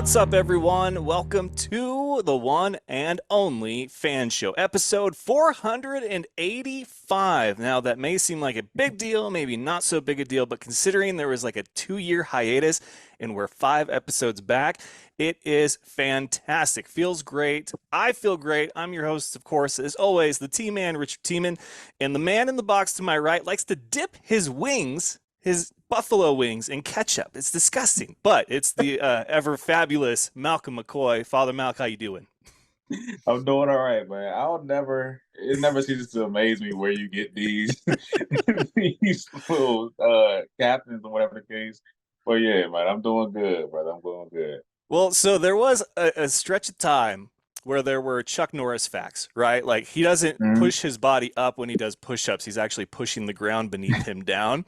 What's up, everyone? Welcome to the one and only Fan Show, episode 485. Now, that may seem like a big deal, maybe not so big a deal, but considering there was like a 2 year hiatus and we're 5 episodes back, it is fantastic. Feels great. I feel great. I'm your host, of course, as always, the T-Man, Richard T-Man, and the man in the box to my right likes to dip his buffalo wings in ketchup. It's disgusting, but it's the ever fabulous Malcolm McCoy. Father Malk, how you doing? I'm doing all right, man. It never ceases to amaze me where you get these these little captains or whatever the case. But yeah, man, I'm doing good, brother. I'm doing good. Well, so there was a stretch of time where there were Chuck Norris facts, right? Like he doesn't Mhm. push his body up when he does push-ups. He's actually pushing the ground beneath him down.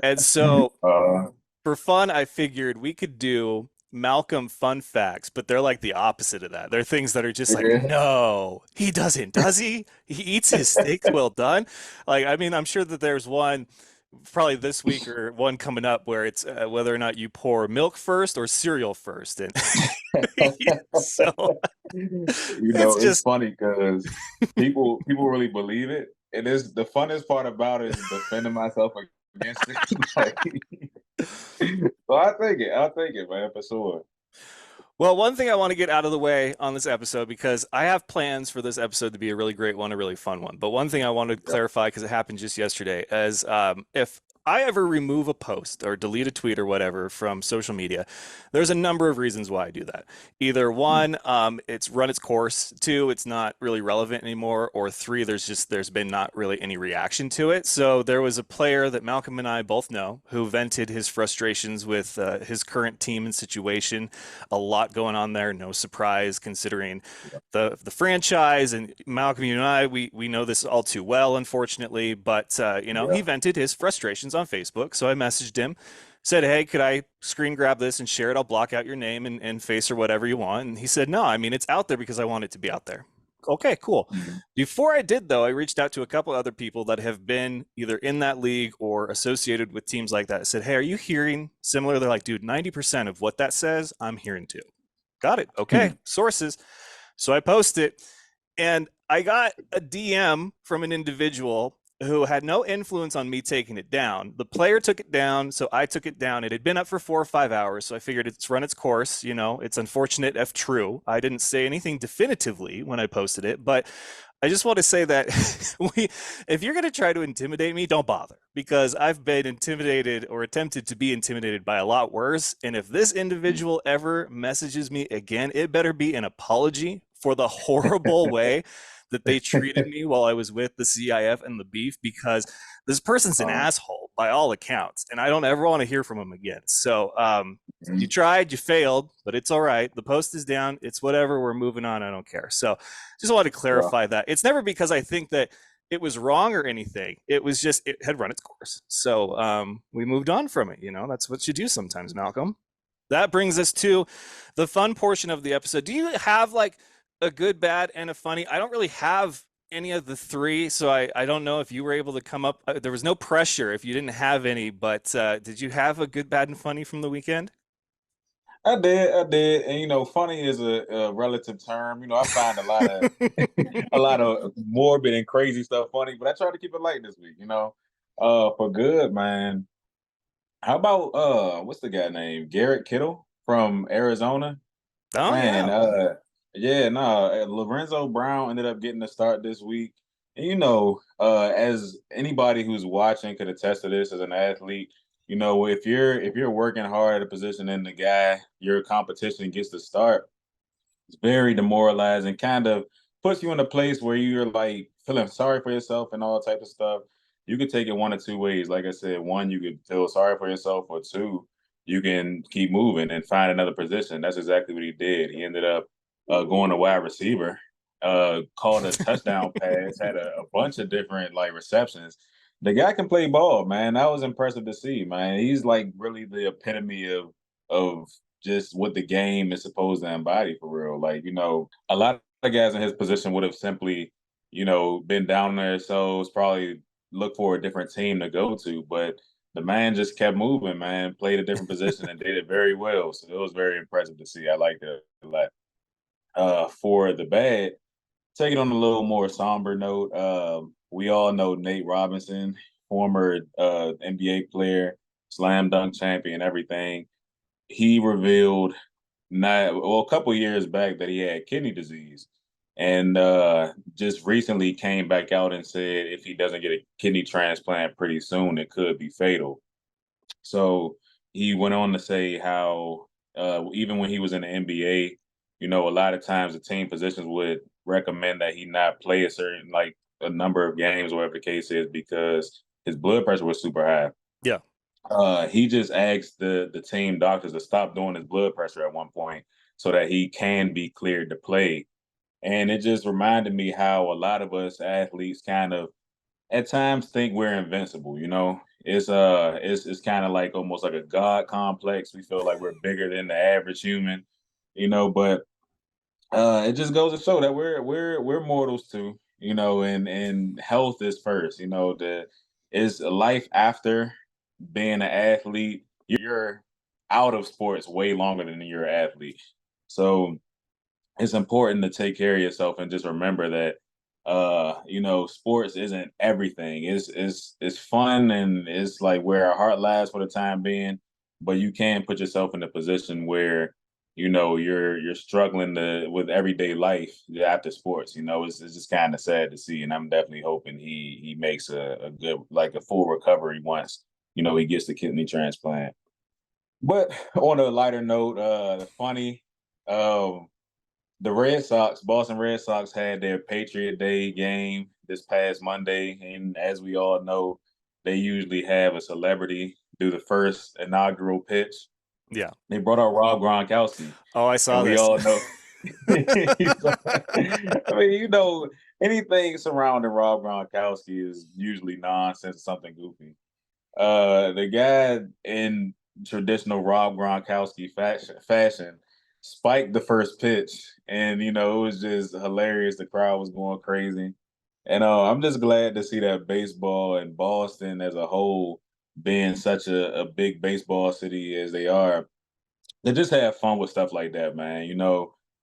And so Uh, for fun, I figured we could do Malcolm fun facts, but they're like the opposite of that. They're things that are just like, yeah. no, he doesn't, does he? He eats his steaks well done. Like, I mean, I'm sure that there's one probably this week or one coming up where it's whether or not you pour milk first or cereal first. And so it's It's just, funny because people really believe it. And it's the funnest part about it is defending myself against it. Like, so I'll take it, man, for sure. well, one thing I want to get out of the way on this episode, because I have plans for this episode to be a really great one, a really fun one. But one thing I want to Yeah. clarify, because it happened just yesterday, is if I ever remove a post or delete a tweet or whatever from social media, there's a number of reasons why I do that. Either one, it's run its course. Two, it's not really relevant anymore. Or three, there's been not really any reaction to it. So there was a player that Malcolm and I both know who vented his frustrations with his current team and situation. A lot going on there. No surprise considering the franchise. And Malcolm, you and I, we know this all too well, unfortunately. But he Yeah. vented his frustrations on Facebook. So I messaged him, said, "Hey, could I screen grab this and share it? I'll block out your name and face or whatever you want." And he said, "No, I mean it's out there because I want it to be out there." Okay, cool. Mhm. Before I did, though, I reached out to a couple other people that have been either in that league or associated with teams like that. I said, "Hey, are you hearing similar?" They're like, "Dude, 90% of what that says, I'm hearing too." Got it. Okay. Sources. So I post it and I got a DM from an individual who had no influence on me taking it down. The player took it down, so I took it down. It had been up for 4 or 5 hours, so I figured it's run its course. It's unfortunate if true. I didn't say anything definitively when I posted it, but I just want to say that if you're going to try to intimidate me, don't bother because I've been intimidated or attempted to be intimidated by a lot worse. And if this individual ever messages me again, it better be an apology for the horrible way that they treated me while I was with the CIF and the beef because this person's an Uh, asshole by all accounts, and I don't ever want to hear from him again. So you tried, you failed, but it's all right. The post is down. It's whatever. We're moving on. I don't care. So just wanted to yeah. clarify that. It's never because I think that it was wrong or anything. It was just, it had run its course. So we moved on from it. That's what you do sometimes, Malcolm. That brings us to the fun portion of the episode. Do you have like a good, bad, and a funny? I don't really have any of the three, so I don't know if you were able to come up. There was no pressure if you didn't have any, but did you have a good, bad, and funny from the weekend? I did, and funny is a relative term. I find a lot of a lot of morbid and crazy stuff funny, but I try to keep it light this week. For good, man. How about what's the guy name? Garrett Kittle from Arizona. Oh Man, yeah. yeah, no, Lorenzo Brown ended up getting the start this week. And as anybody who's watching could attest to this as an athlete, if you're working hard at a position and the guy your competition gets the start, it's very demoralizing, kind of puts you in a place where you're like feeling sorry for yourself and all types of stuff. You could take it one or two ways. Like I said, one, you could feel sorry for yourself, or two, you can keep moving and find another position. That's exactly what he did. He ended up going to wide receiver, called a touchdown pass, had a bunch of different like receptions. The guy can play ball, man. That was impressive to see, man. He's like really the epitome of just what the game is supposed to embody for real. Like, a lot of guys in his position would have simply, been down there, so it's probably look for a different team to go to. But the man just kept moving, man, played a different position and did it very well. So it was very impressive to see. I liked it a lot. For the bad, take it on a little more somber note. We all know Nate Robinson, former NBA player, slam dunk champion, everything. He revealed not well a couple years back that he had kidney disease, and just recently came back out and said if he doesn't get a kidney transplant pretty soon, it could be fatal. So he went on to say how even when he was in the NBA, a lot of times the team positions would recommend that he not play a certain like a number of games, whatever the case is, because his blood pressure was super high. Yeah. He just asked the team doctors to stop doing his blood pressure at one point so that he can be cleared to play. And it just reminded me how a lot of us athletes kind of at times think we're invincible, you know? It's kind of like almost like a god complex. We feel like we're bigger than the average human, but it just goes to show that we're mortals too, and health is first, the is life after being an athlete. You're out of sports way longer than you're an athlete. So it's important to take care of yourself and just remember that sports isn't everything. It's fun and it's like where our heart lies for the time being, but you can put yourself in a position where you're struggling with everyday life after sports. It's just kind of sad to see, and I'm definitely hoping he makes a good like a full recovery once he gets the kidney transplant. But on a lighter note, funny, um, the Red Sox, Boston Red Sox, had their Patriot Day game this past Monday, and as we all know, they usually have a celebrity do the first inaugural pitch. Yeah. They brought out Rob Gronkowski, Oh, I and saw we this. all know. I mean, anything surrounding Rob Gronkowski is usually nonsense, something goofy. The guy in traditional Rob Gronkowski fashion spiked the first pitch, and it was just hilarious. The crowd was going crazy, and I'm just glad to see that baseball and Boston as a whole, being such a big baseball city as they are, they just have fun with stuff like that, man.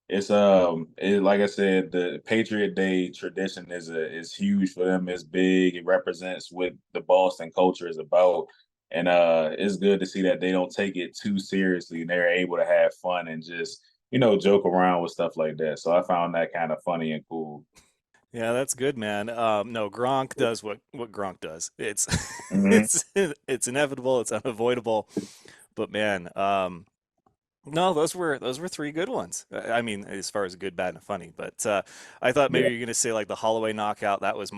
Like I said, the Patriot Day tradition is huge for them. It's big. It represents what the Boston culture is about. And it's good to see that they don't take it too seriously and they're able to have fun and just, joke around with stuff like that. So I found that kind of funny and cool. Yeah, that's good, man. No, Gronk does what Gronk does. It's Hmm. it's inevitable, it's unavoidable. But man, no, those were three good ones. I mean, as far as good, bad, and funny. But I thought maybe Yeah, you're gonna say like the Holloway knockout. That was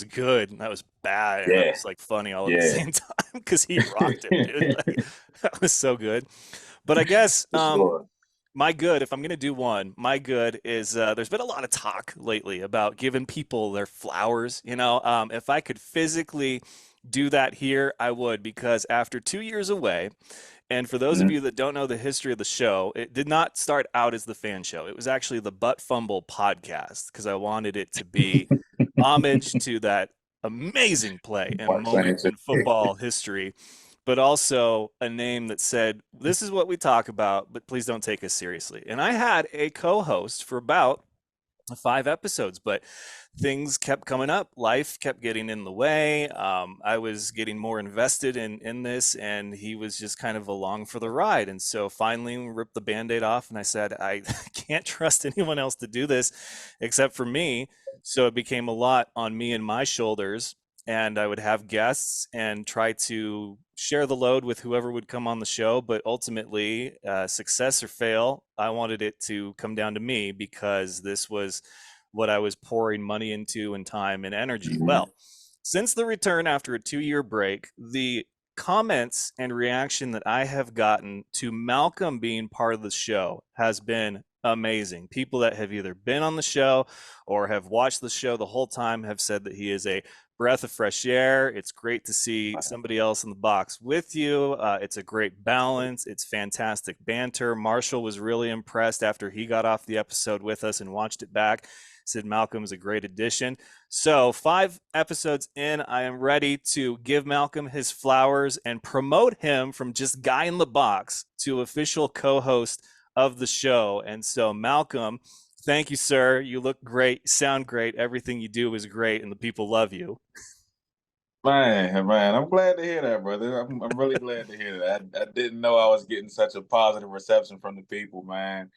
good, and that was bad, and that yeah, was like funny all at the yeah. same time because he rocked him, dude. Like, that was so good. But I guess For sure. my good, if I'm going to do one, my good is there's been a lot of talk lately about giving people their flowers. If I could physically do that here, I would, because after 2 years away, and for those of Mhm. you that don't know the history of the show, it did not start out as the fan show. It was actually the Butt Fumble podcast because I wanted it to be homage to that amazing play and moment Same in thing. football history, but also a name that said, "This is what we talk about, but please don't take us seriously." And I had a co host for about 5 episodes, but things kept coming up. Life kept getting in the way. I was getting more invested in this, and he was just kind of along for the ride. And so finally, we ripped the band-aid off, and I said, I can't trust anyone else to do this except for me. So it became a lot on me and my shoulders. And I would have guests and try to share the load with whoever would come on the show. But ultimately, success or fail, I wanted it to come down to me because this was what I was pouring money into and time and energy. Mhm. Well, since the return after a 2 year break, the comments and reaction that I have gotten to Malcolm being part of the show has been amazing. People that have either been on the show or have watched the show the whole time have said that he is a breath of fresh air. It's great to see somebody else in the box with you. It's a great balance. It's fantastic banter. Marshall was really impressed after he got off the episode with us and watched it back. said Malcolm is a great addition. So 5 episodes in, I am ready to give Malcolm his flowers and promote him from just guy in the box to official co-host of the show. And so Malcolm, thank you, sir. You look great, sound great. Everything you do is great, and the people love you. Man, I'm glad to hear that, brother. I'm really glad to hear that. I didn't know I was getting such a positive reception from the people, man.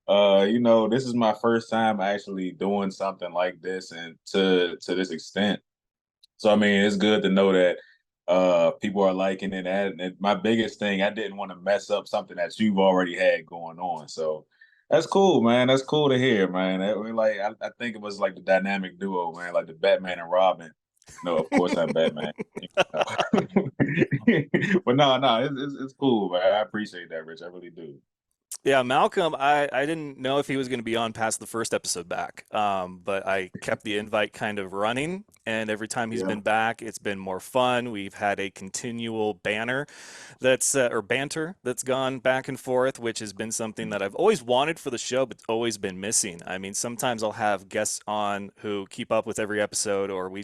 This is my first time actually doing something like this and to this extent. So I mean, it's good to know that people are liking it. And my biggest thing, I didn't want to mess up something that you've already had going on. So that's cool, man. That's cool to hear, man. I think it was like the dynamic duo, man, like the Batman and Robin. No, of course I'm Batman. No. But no, it's cool, man. I appreciate that, Rich. I really do. Yeah, Malcolm, I didn't know if he was going to be on past the first episode back, but I kept the invite kind of running, and every time he's Yeah, been back, it's been more fun. We've had a continual banter that's gone back and forth, which has been something that I've always wanted for the show, but always been missing. I mean, sometimes I'll have guests on who keep up with every episode, or we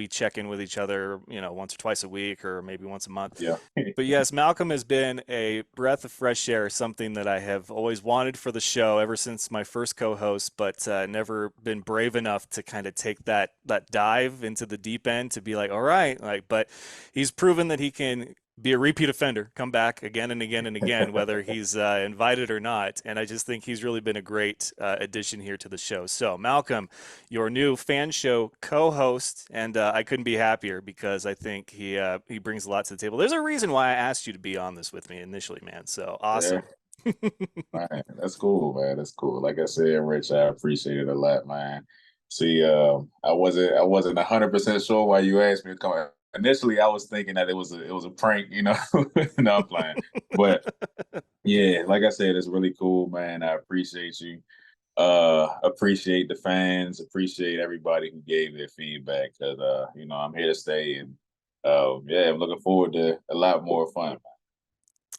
check in with each other, once or twice a week, or maybe once a month. yeah. But yes, Malcolm has been a breath of fresh air, something that I have always wanted for the show ever since my first co-host, but never been brave enough to kind of take that dive into the deep end to be like, all right, like. But he's proven that he can be a repeat offender, come back again and again and again, whether he's invited or not. And I just think he's really been a great addition here to the show. So, Malcolm, your new fan show co-host, and I couldn't be happier because I think he brings a lot to the table. There's a reason why I asked you to be on this with me initially, man. So Yeah. awesome. Man, that's cool, man. That's cool. Like I said, Rich, I appreciate it a lot, man. See, I wasn't 100% sure why you asked me to come. Initially, I was thinking that it was a prank, you know. No, I'm playing. But yeah, like I said, it's really cool, man. I appreciate you. Appreciate the fans, appreciate everybody who gave their feedback because I'm here to stay and yeah, I'm looking forward to a lot more fun.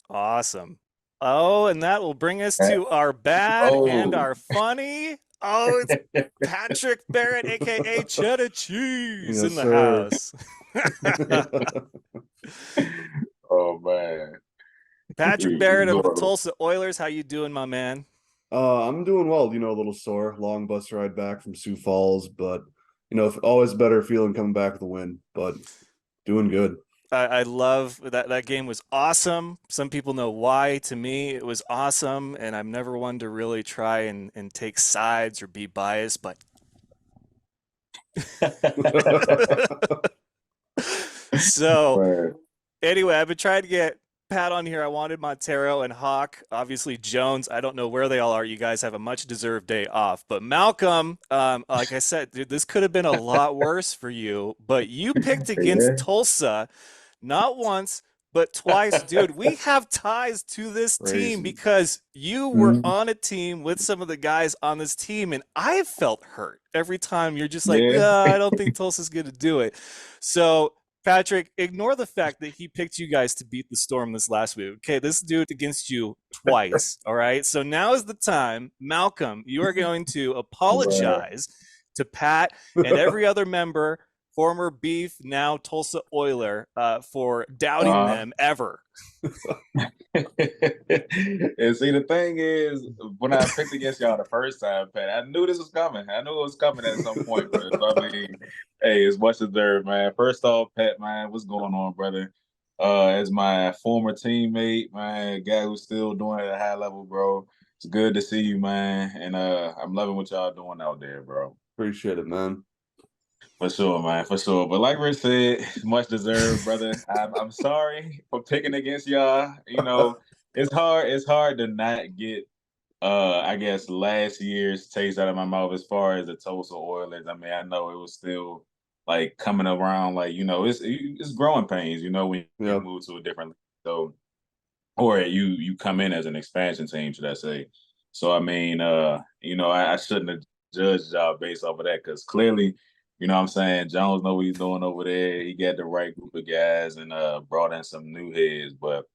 Awesome. Oh, and that will bring us Man. to our bad and Oh. our funny. Oh, it's Patrick Barrett, aka Cheddar Cheese, Yes, in the sir. house. Oh man. Patrick He's Barrett of the adorable. Tulsa Oilers, how you doing, my man? I'm doing well, a little sore, long bus ride back from Sioux Falls, but always better feeling coming back with a win, but doing good. I love that game was awesome. Some people know why. To me, it was awesome, and I'm never one to really try and take sides or be biased, but so Man. anyway, I've been trying to get Pat on here. I wanted Montero and Hawk, obviously Jones. I don't know where they all are. You guys have a much deserved day off. But Malcolm, like I said, dude, this could have been a lot worse for you, but you picked against Yeah. Tulsa not once, but twice. Dude, we have ties to this team Crazy. because you were Mhm. on a team with some of the guys on this team, and I felt hurt every time you're just like, Yeah. yeah, I don't think Tulsa's going to do it. So, Patrick, ignore the fact that he picked you guys to beat the Storm this last week. Okay, this dude against you twice. All right. So now is the time. Malcolm, you are going to Man. apologize to Pat and every other member, former Beef, now Tulsa Oiler, for doubting Uh-huh. them ever. And see, the thing is, when I picked against y'all the first time, Pat, I knew this was coming. I knew it was coming at some point, bro. So, I mean, hey, it's much deserved, man. First off, Pat, man, what's going on, brother? As my former teammate, man, guy who's still doing it at a high level, bro. It's good to see you, man. And I'm loving what y'all doing out there, bro. Appreciate it, man. For sure, man, for sure. But like Rich said, much deserved, brother. I'm sorry for picking against y'all. It's hard to not get I guess last year's taste out of my mouth as far as the Tulsa Oilers. I mean, I know it was still like coming around, like, it's growing pains, when you Yeah. move to a different league. So or you come in as an expansion team, should I say. So I mean, I shouldn't have judged y'all based off of that because clearly, what I'm saying, Jones know what he's doing over there. He got the right group of guys and brought in some new heads. But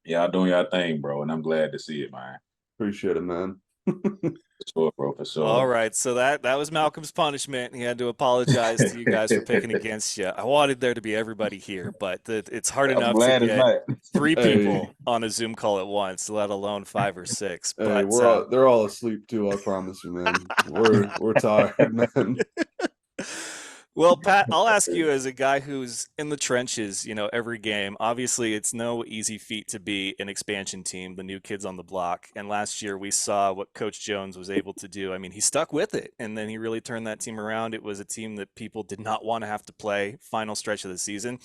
y'all doing y'all thing, bro, and I'm glad to see it, man. Appreciate it, man. sure, bro, for All sure. right, so that was Malcolm's punishment. He had to apologize to you guys for picking against you. I wanted there to be everybody here, but it's hard I'm enough to glad it's get not. three Hey, people on a Zoom call at once, let alone five or six. hey, But they're all asleep too. I promise you, man. We're tired, man. well, Pat, I'll ask you as a guy who's in the trenches, every game. Obviously, it's no easy feat to be an expansion team, the new kids on the block. And last year, we saw what Coach Jones was able to do. I mean, he stuck with it, and then he really turned that team around. It was a team that people did not want to have to play final stretch of the season.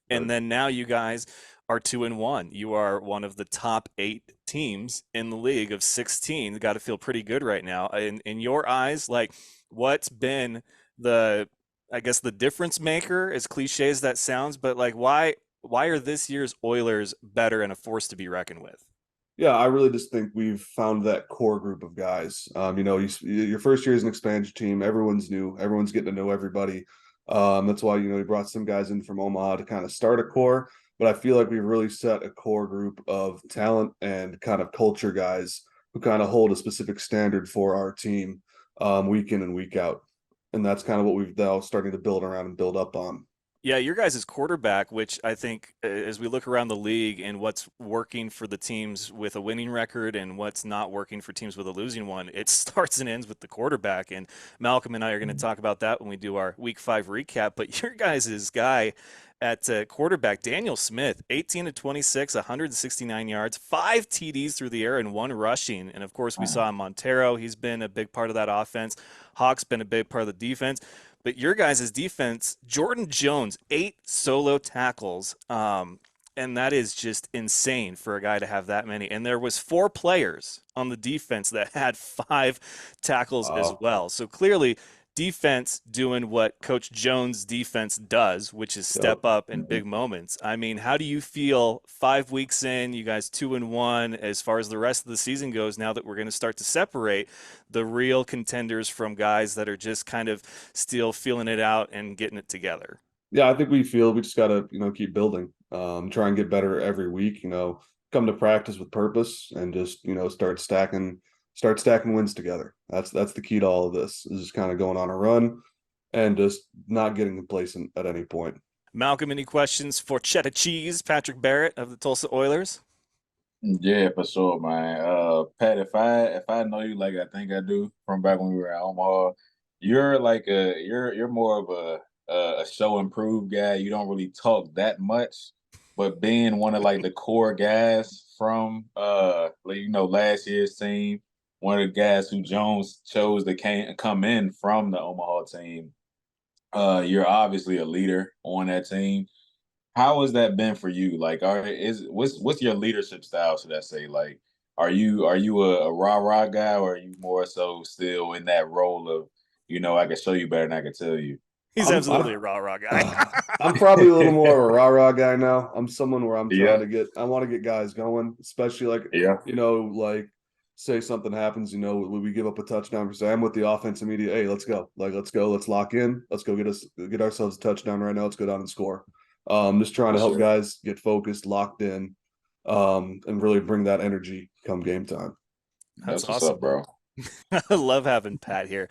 And Right. then now you guys are 2-1. You are one of the top 8 teams in the league of 16. Got to feel pretty good right now. In your eyes, like what's been the I guess the difference maker, as cliche as that sounds, but like why are this year's Oilers better and a force to be reckoned with? Yeah, I really just think we've found that core group of guys. Your first year as an expansion team, everyone's new, everyone's getting to know everybody. That's why we brought some guys in from Omaha to kind of start a core. But I feel like we've really set a core group of talent and kind of culture guys who kind of hold a specific standard for our team week in and week out. And that's kind of what we've now starting to build around and build up on. Yeah, your guys' quarterback, which I think as we look around the league and what's working for the teams with a winning record and what's not working for teams with a losing one, it starts and ends with the quarterback. And Malcolm and I are going to talk about that when we do our week 5 recap. But your guys' guy at quarterback, Daniel Smith, 18 to 26, 169 yards, 5 TDs through the air, and 1 rushing. And of course, we saw Montero. He's been a big part of that offense. Hawk's been a big part of the defense. But your guys' defense, Jordan Jones, 8 solo tackles. And that is just insane for a guy to have that many. And there was 4 players on the defense that had 5 tackles as Wow. well. So clearly, defense doing what Coach Jones' defense does, which is Yep. step up in big moments. I mean, how do you feel 5 weeks in? You guys 2-1 as far as the rest of the season goes. Now that we're going to start to separate the real contenders from guys that are just kind of still feeling it out and getting it together. Yeah, I think we just gotta, keep building. Try and get better every week, come to practice with purpose and just, start stacking wins together. That's the key to all of this, is just kind of going on a run and just not getting complacent at any point. Malcolm, any questions for Cheddar Cheese, Patrick Barrett of the Tulsa Oilers? Yeah, for sure, man. Pat, if I know you like I think I do from back when we were at Omaha, you're more of a show improved guy. You don't really talk that much, but being one of like the core guys from last year's team, one of the guys who Jones chose to come in from the Omaha team, you're obviously a leader on that team. How has that been for you? Like, what's your leadership style? Should I say? Like, are you a rah rah guy, or are you more so still in that role of, I can show you better than I can tell you? He's I'm absolutely I'm a rah-rah guy. I'm probably a little more of a rah-rah guy now. I'm someone where Yeah, I want to get guys going, especially like, yeah, like say something happens, we give up a touchdown for say I'm with the offense immediate. Hey, let's go. Like, let's go. Let's lock in. Let's go get ourselves a touchdown right now. Let's go down and score. Just trying for to help sure. guys get focused, locked in, and really bring that energy come game time. That's That's what's up, awesome. bro. I love having Pat here.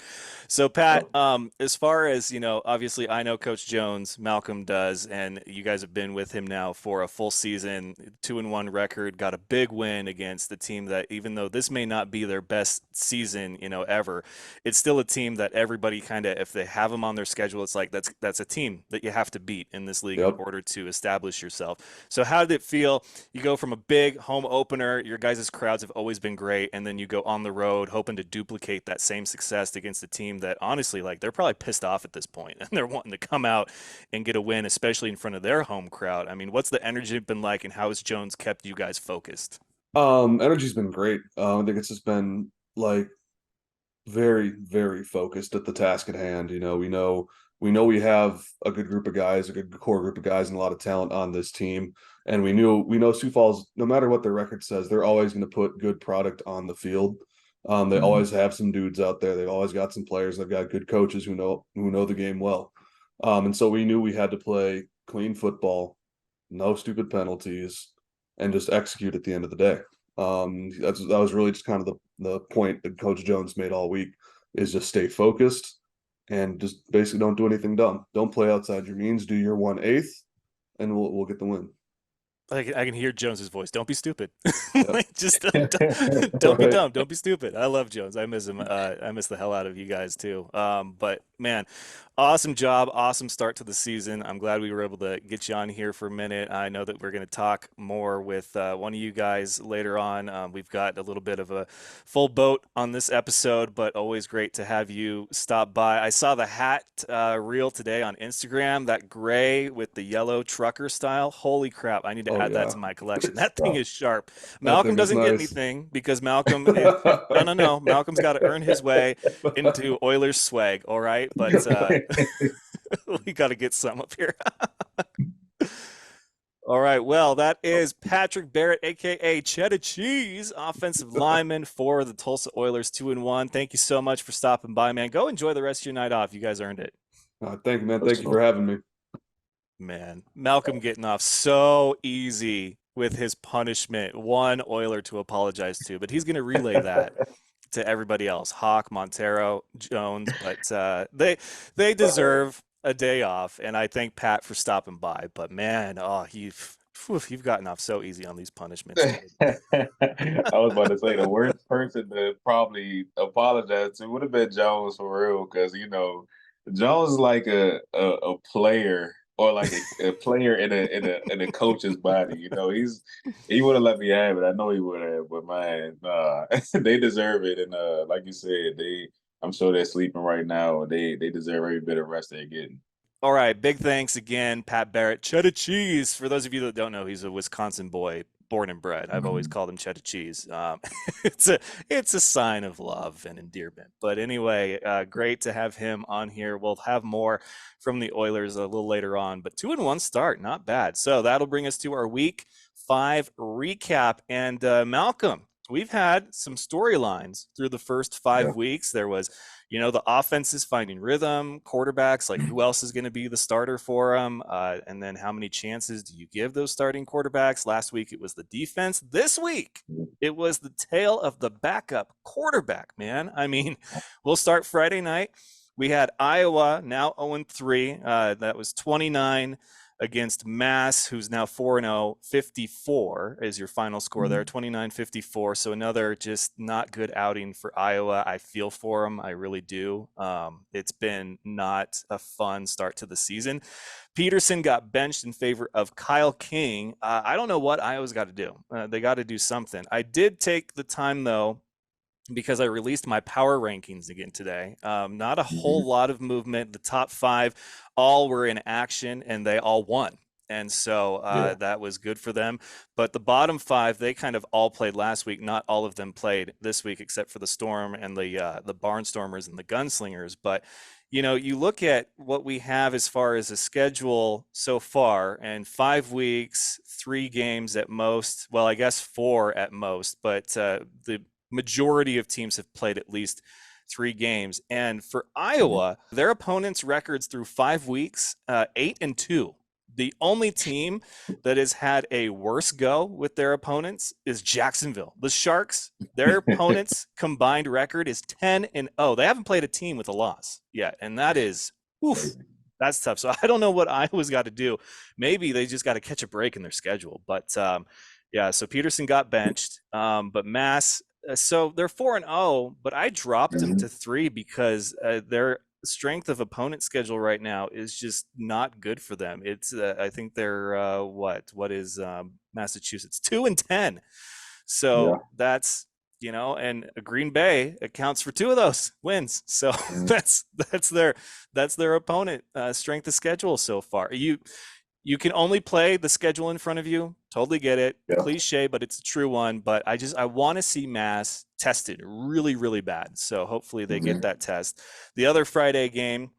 So Pat, Yep. as far as, obviously I know Coach Jones, Malcolm does, and you guys have been with him now for a full season, 2-1 record, got a big win against the team that, even though this may not be their best season, ever, it's still a team that everybody kind of, if they have them on their schedule, it's like that's a team that you have to beat in this league in Yep. order to establish yourself. So how did it feel? You go from a big home opener, your guys' crowds have always been great, and then you go on the road hoping to duplicate that same success against a team that honestly, like, they're probably pissed off at this point and they're wanting to come out and get a win, especially in front of their home crowd. I mean, what's the energy been like, and how has Jones kept you guys focused? Energy's been great. I think it's just been like very, very focused at the task at hand. We know we have a good group of guys, a good core group of guys, and a lot of talent on this team. And we know Sioux Falls, no matter what their record says, they're always going to put good product on the field. They Mhm. always have some dudes out there. They've always got some players. They've got good coaches who know the game well. And so we knew we had to play clean football, no stupid penalties, and just execute at the end of the day. That was really just kind of the point that Coach Jones made all week is just stay focused and just basically don't do anything dumb. Don't play outside your means. Do your 1/8, and we'll get the win. I can hear Jones's voice. Don't be stupid. Yep. Like, just don't be Right. dumb. Don't be stupid. I love Jones. I miss him. I miss the hell out of you guys too. But man, awesome job. Awesome start to the season. I'm glad we were able to get you on here for a minute. I know that we're going to talk more with one of you guys later on. We've got a little bit of a full boat on this episode, but always great to have you stop by. I saw the hat reel today on Instagram, that gray with the yellow trucker style. Holy crap. I need to Oh add that yeah, to my collection. That thing is sharp. that Malcolm thing is doesn't get nice. anything because Malcolm, no, no, no. Malcolm's got to earn his way into Oilers swag, all right? But we got to get some up here. All right. Well, that is Patrick Barrett, aka Cheddar Cheese, offensive lineman for the Tulsa Oilers, 2-1. Thank you so much for stopping by, man. Go enjoy the rest of your night off. You guys earned it. Thank you, man. Thank you for having me. Man, Malcolm getting off so easy with his punishment. One Oiler to apologize to, but he's going to relay that to everybody else. Hawk, Montero, Jones, but they deserve a day off, and I thank Pat for stopping by. But man, you've gotten off so easy on these punishments, dude. I was about to say the worst person to probably apologize to would have been Jones for real, because Jones is like a player or like a player in a coach's body. He would have let me have it. I know he would have, but man, nah, they deserve it. And like you said, I'm sure they're sleeping right now. They deserve every bit of rest they're getting. All right, big thanks again, Pat Barrett. Cheddar Cheese. For those of you that don't know, he's a Wisconsin boy, born and bred. I've always called him Cheddar Cheese. It's a sign of love and endearment. But anyway, great to have him on here. We'll have more from the Oilers a little later on. But 2-1 start, not bad. So that'll bring us to our Week 5 recap. And Malcolm, we've had some storylines through the first 5 weeks. There was the offense is finding rhythm, quarterbacks, like who else is going to be the starter for them? And then how many chances do you give those starting quarterbacks? Last week, it was the defense. This week, it was the tail of the backup quarterback, man. I mean, we'll start Friday night. We had Iowa, now 0-3. That was 29 against Mass, who's now 4-0. 54 is your final score there, 29-54. So another just not good outing for Iowa. I feel for them. I really do. It's been not a fun start to the season. Peterson got benched in favor of Kyle King. I don't know what Iowa's got to do. They got to do something. I did take the time, though, because I released my power rankings again today. Not a whole lot of movement. The top 5 all were in action, and they all won. And so that was good for them. But the bottom 5, they kind of all played last week. Not all of them played this week, except for the Storm and the Barnstormers and the Gunslingers. But you look at what we have as far as a schedule so far, and 5 weeks, 3 games at most. Well, I guess 4 at most. But the majority of teams have played at least 3 games. And for Iowa, their opponents' records through 5 weeks, 8-2. The only team that has had a worse go with their opponents is Jacksonville. The Sharks, their opponents' combined record is 10-0. They haven't played a team with a loss yet, and that is, that's tough. So I don't know what Iowa's got to do. Maybe they just got to catch a break in their schedule. But so Peterson got benched, but Mass. So they're 4-0, but I dropped them to 3 because their strength of opponent schedule right now is just not good for them. It's I think they're what is Massachusetts 2-10. So that's and Green Bay accounts for 2 of those wins. So that's their opponent strength of schedule so far. You can only play the schedule in front of you. Totally get it. Yeah. Cliche, but it's a true one. But I want to see Mass tested really, really bad. So hopefully they get that test. The other Friday game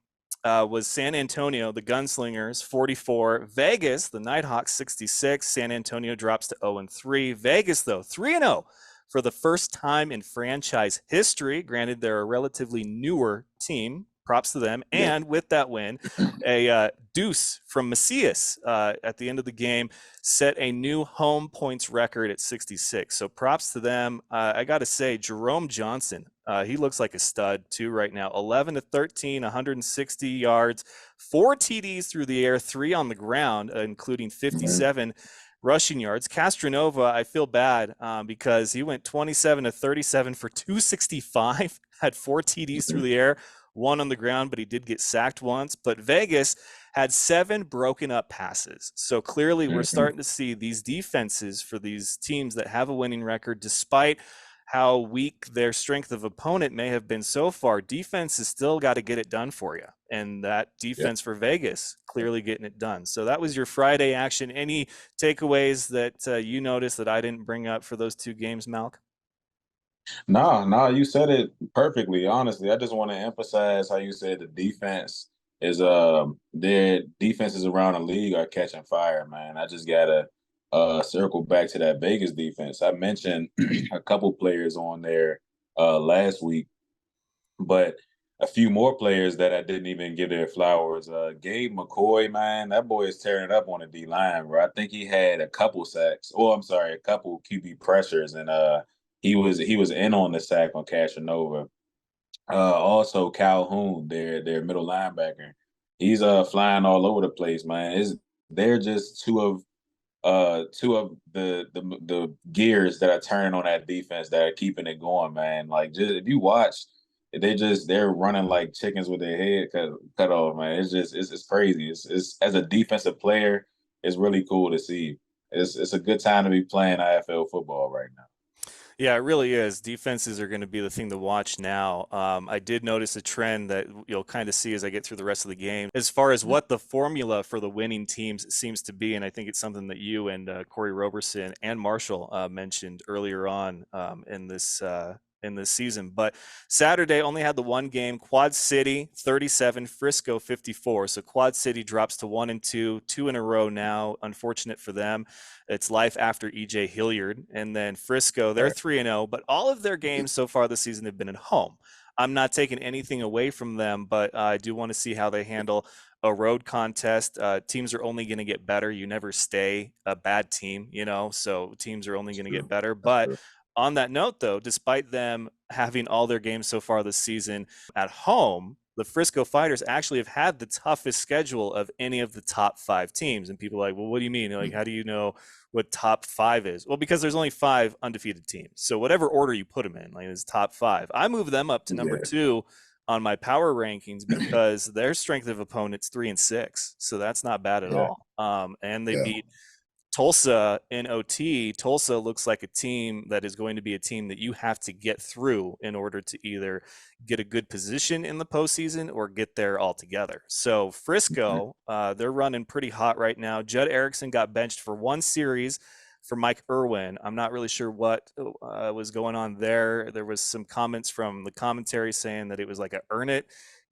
was San Antonio, the Gunslingers, 44. Vegas, the Nighthawks, 66. San Antonio drops to 0-3. Vegas, though, 3-0 for the first time in franchise history. Granted, they're a relatively newer team, props to them. Yeah. And with that win, a deuce from Macias at the end of the game set a new home points record at 66. So props to them. I got to say, Jerome Johnson, he looks like a stud too right now. 11 to 13, 160 yards, 4 TDs through the air, 3 on the ground, including 57 rushing yards. Castronova, I feel bad because he went 27 to 37 for 265, had 4 TDs through the air, 1 on the ground, but he did get sacked once. But Vegas had 7 broken up passes. So clearly we're starting to see these defenses for these teams that have a winning record, despite how weak their strength of opponent may have been so far, defense has still got to get it done for you. And that defense for Vegas clearly getting it done. So that was your Friday action. Any takeaways that you noticed that I didn't bring up for those 2 games, Malk? No, you said it perfectly. Honestly, I just want to emphasize how you said the defense is their defenses around the league are catching fire, man. I just gotta circle back to that Vegas defense. I mentioned a couple players on there last week, but a few more players that I didn't even give their flowers. Gabe McCoy, man, that boy is tearing it up on the D line, bro. I think he had a couple sacks. Oh, I'm sorry, a couple QB pressures, and he was in on the sack on Cashanova. Also Calhoun, their middle linebacker. He's flying all over the place, man. They're just two of the gears that are turning on that defense that are keeping it going, man. Like, just if you watch, they're running like chickens with their head cut off, man. It's crazy. It's as a defensive player, it's really cool to see. It's a good time to be playing IFL football right now. Yeah, it really is. Defenses are going to be the thing to watch now. I did notice a trend that you'll kind of see as I get through the rest of the game, as far as what the formula for the winning teams seems to be. And I think it's something that you and Corey Roberson and Marshall mentioned earlier on in this season. But Saturday only had the one game: Quad City 37, Frisco 54. So Quad City drops to 1-2, 2 in a row now. Unfortunate for them. It's life after EJ Hilliard. And then Frisco, they're 3-0, but all of their games so far this season have been at home. I'm not taking anything away from them, but I do want to see how they handle a road contest. Teams are only going to get better. You never stay a bad team, so teams are only going to get better. But on that note, though, despite them having all their games so far this season at home, the Frisco Fighters actually have had the toughest schedule of any of the top 5 teams. And people are like, well, what do you mean? Like, how do you know what top 5 is? Well, because there's only 5 undefeated teams. So whatever order you put them in, like, it's top 5. I move them up to number 2 on my power rankings because their strength of opponents 3-6. So that's not bad at all. And they beat Tulsa in OT. Tulsa looks like a team that is going to be a team that you have to get through in order to either get a good position in the postseason or get there altogether. So Frisco, they're running pretty hot right now. Judd Erickson got benched for 1 series for Mike Irwin. I'm not really sure what was going on there. There was some comments from the commentary saying that it was like a earn it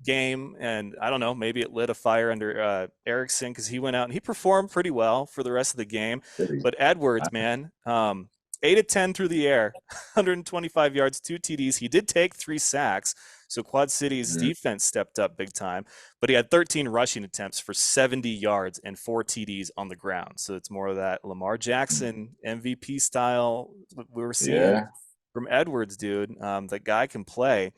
game, and I don't know, maybe it lit a fire under Erickson because he went out and he performed pretty well for the rest of the game. But Edwards, man, 8 of 10 through the air, 125 yards, 2 TDs. He did take 3 sacks, so Quad City's defense stepped up big time. But he had 13 rushing attempts for 70 yards and 4 TDs on the ground. So it's more of that Lamar Jackson MVP style we were seeing from Edwards, dude. The guy can play.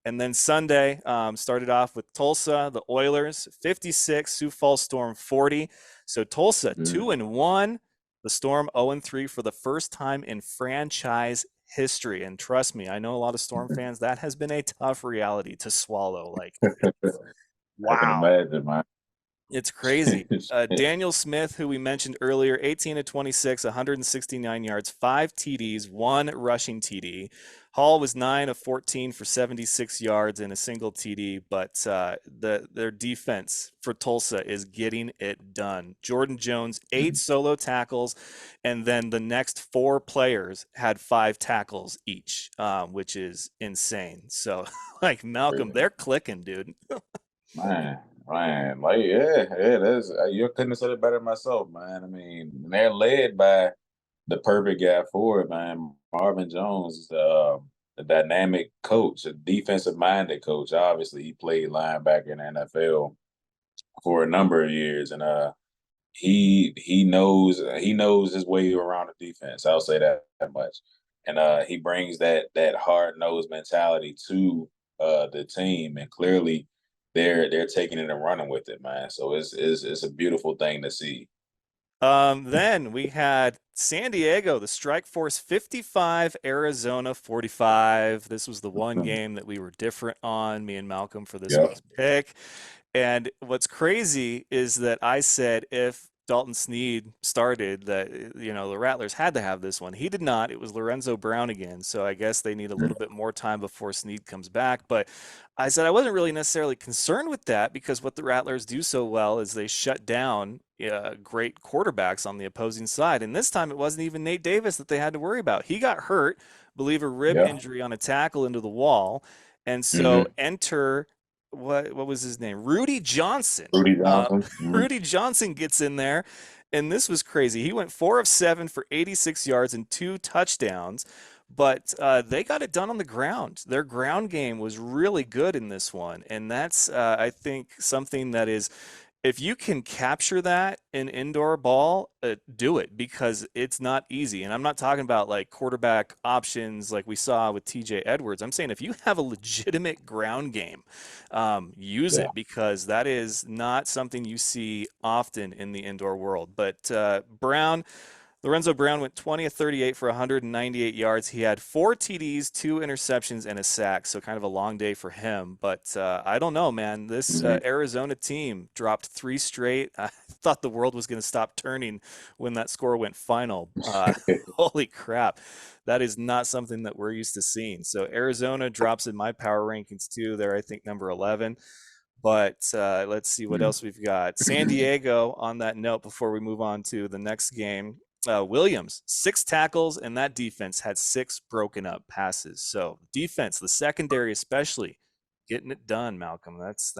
And then Sunday started off with Tulsa, the Oilers, 56, Sioux Falls Storm 40. So Tulsa 2-1, the Storm 0-3 for the first time in franchise history. And trust me, I know a lot of Storm fans, that has been a tough reality to swallow. Like, wow. I can imagine, man. It's crazy. Daniel Smith, who we mentioned earlier, 18 of 26, 169 yards, 5 TDs, 1 rushing TD. Hall was 9 of 14 for 76 yards and a single TD, but their defense for Tulsa is getting it done. Jordan Jones, 8 solo tackles, and then the next 4 players had 5 tackles each, which is insane. So, like, Malcolm, they're clicking, dude. Man, like that's you couldn't have said it better myself, man. I mean, they're led by the perfect guy for it, man. Marvin Jones. a dynamic coach, a defensive minded coach. Obviously, he played linebacker in the NFL for a number of years, and he knows his way around the defense. I'll say that much. And he brings that hard nosed mentality to the team, and clearly they're taking it and running with it, man. So it's a beautiful thing to see. Then we had San Diego, the Strike Force 55, Arizona 45. This was the one game that we were different on, me and Malcolm, for this Yep. week's pick. And what's crazy is that I said if Dalton Sneed started, that the Rattlers had to have this one. He did not. It was Lorenzo Brown again. So I guess they need a little bit more time before Sneed comes back. But I said I wasn't really necessarily concerned with that because what the Rattlers do so well is they shut down great quarterbacks on the opposing side. And this time it wasn't even Nate Davis that they had to worry about. He got hurt, believe a rib Yeah. injury on a tackle into the wall. And so Hmm. enter what was his name? Rudy Johnson. Rudy Uh, Johnson. Hmm. Rudy Johnson gets in there, and this was crazy. He went 4 of 7 for 86 yards and 2 touchdowns, but they got it done on the ground. Their ground game was really good in this one, and that's I think something that is if you can capture that in indoor ball, do it because it's not easy. And I'm not talking about like quarterback options like we saw with TJ Edwards. I'm saying if you have a legitimate ground game, use Yeah. it because that is not something you see often in the indoor world. But Lorenzo Brown went 20 of 38 for 198 yards. He had 4 TDs, 2 interceptions, and a sack. So kind of a long day for him. But I don't know, man. This Hmm. Arizona team dropped 3 straight. I thought the world was going to stop turning when that score went final. Holy crap. That is not something that we're used to seeing. So Arizona drops in my power rankings too. They're, I think, number 11. But let's see what else we've got. San Diego, on that note, before we move on to the next game, Williams, 6 tackles, and that defense had 6 broken up passes. So defense, the secondary especially, getting it done, Malcolm. That's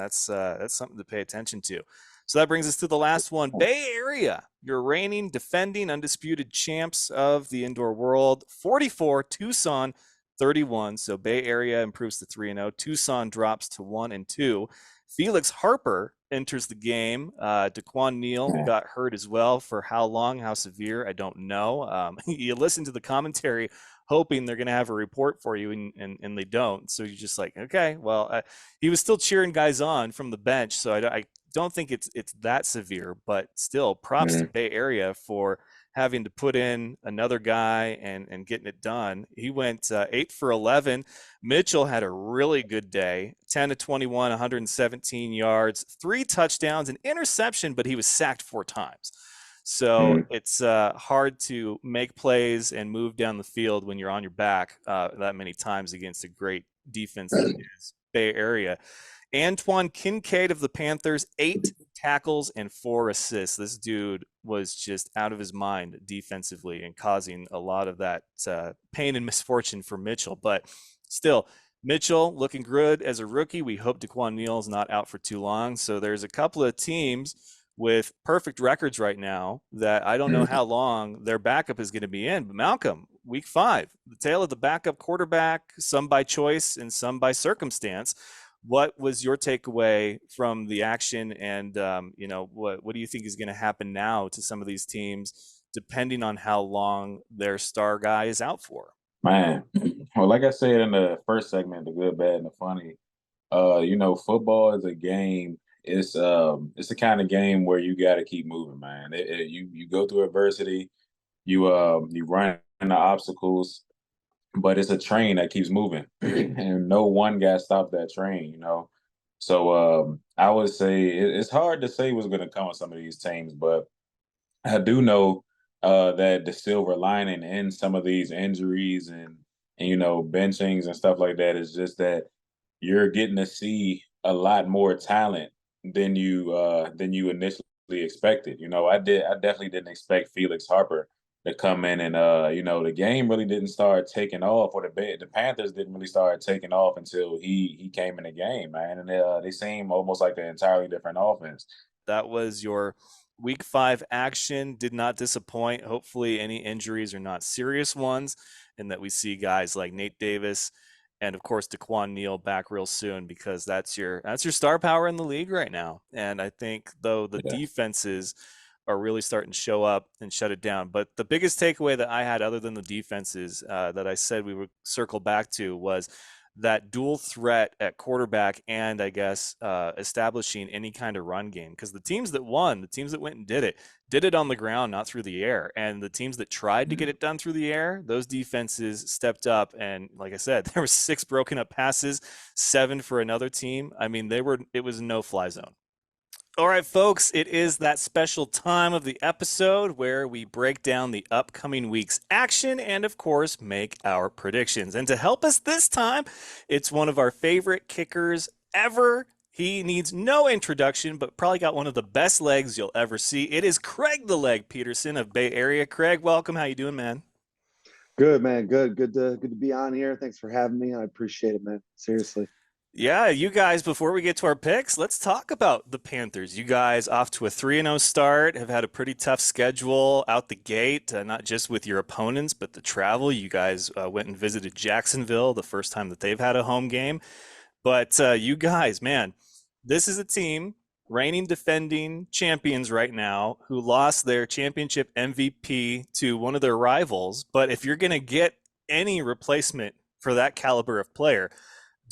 something to pay attention to. So that brings us to the last one. Bay Area, your reigning, defending, undisputed champs of the indoor world. 44, Tucson 31. So Bay Area improves to 3-0. Tucson drops to 1-2. Felix Harper enters the game. Daquan Neal Man. got hurt as well. For how long, how severe, I don't know. You listen to the commentary hoping they're going to have a report for you, and they don't. So you're just like, okay, well, he was still cheering guys on from the bench. So I don't think it's that severe, but still props to Hmm. Bay Area for having to put in another guy and getting it done. He went 8 for 11. Mitchell had a really good day, 10 to 21, 117 yards, 3 touchdowns, an interception, but he was sacked 4 times. So Hmm. it's hard to make plays and move down the field when you're on your back that many times against a great defense that is Bay Area. Antoine Kincaid of the Panthers, 8 tackles and 4 assists. This dude was just out of his mind defensively and causing a lot of that pain and misfortune for Mitchell. But still, Mitchell looking good as a rookie. We hope Daquan Neal's not out for too long. So there's a couple of teams with perfect records right now that I don't know how long their backup is going to be in. But Malcolm, week 5, the tale of the backup quarterback, some by choice and some by circumstance. What was your takeaway from the action, and what do you think is going to happen now to some of these teams, depending on how long their star guy is out for? Man. Well, like I said in the first segment, the good, bad, and the funny. Football is a game. It's the kind of game where you got to keep moving, man. You go through adversity, you run into obstacles, but it's a train that keeps moving, and no one guy stopped that train. So I would say it's hard to say what's going to come with some of these teams, but I do know that the silver lining in some of these injuries and benchings and stuff like that is just that you're getting to see a lot more talent than you initially expected. I definitely didn't expect Felix Harper to come in, and the game really didn't start taking off, or the Panthers didn't really start taking off until he came in the game, man, and they seem almost like an entirely different offense. That was your week 5 action. Did not disappoint. Hopefully, any injuries are not serious ones, and that we see guys like Nate Davis and of course DeQuan Neal back real soon, because that's your star power in the league right now. And I think though the Yeah. defenses are really starting to show up and shut it down. But the biggest takeaway that I had, other than the defenses, that I said we would circle back to, was that dual threat at quarterback, and I guess establishing any kind of run game. Because the teams that won, the teams that went and did it on the ground, not through the air. And the teams that tried to get it done through the air, those defenses stepped up. And like I said, there were 6 broken up passes, 7 for another team. I mean, it was no fly zone. All right, folks, it is that special time of the episode where we break down the upcoming week's action and, of course, make our predictions. And to help us this time, it's one of our favorite kickers ever. He needs no introduction, but probably got one of the best legs you'll ever see. It is Craig the Leg Peterson of Bay Area. Craig, welcome. How you doing, man? Good, man. Good to be on here. Thanks for having me. I appreciate it, man. Seriously. Yeah, you guys, before we get to our picks, let's talk about the Panthers. You guys off to a 3-0 start, have had a pretty tough schedule out the gate, not just with your opponents, but the travel. You guys went and visited Jacksonville the first time that they've had a home game. But you guys, man, this is a team, reigning defending champions right now, who lost their championship MVP to one of their rivals. But if you're going to get any replacement for that caliber of player,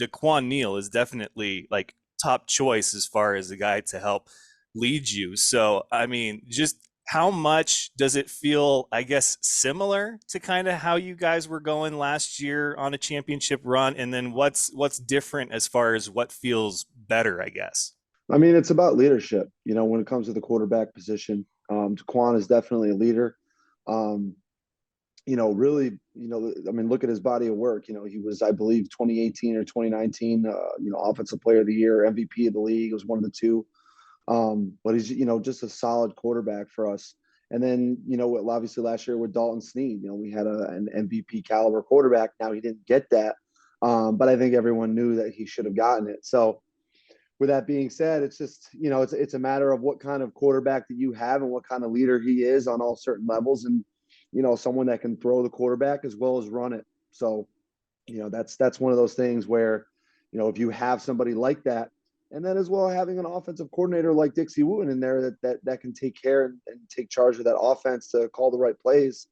DeQuan Neal is definitely like top choice as far as the guy to help lead you. So, I mean, just how much does it feel, I guess, similar to kind of how you guys were going last year on a championship run? And then what's different as far as what feels better, I guess? I mean, it's about leadership. When it comes to the quarterback position, Daquan is definitely a leader. Um, really, I mean, look at his body of work. He was, I believe, 2018 or 2019, Offensive Player of the Year, MVP of the league. It was one of the two. But he's, just a solid quarterback for us. And then, obviously last year with Dalton Snead, we had an MVP caliber quarterback. Now he didn't get that. But I think everyone knew that he should have gotten it. So with that being said, it's just, it's a matter of what kind of quarterback that you have and what kind of leader he is on all certain levels. And, someone that can throw the quarterback as well as run it. So, that's one of those things where, if you have somebody like that, and then as well having an offensive coordinator like Dixie Wooten in there that can take care and take charge of that offense to call the right plays,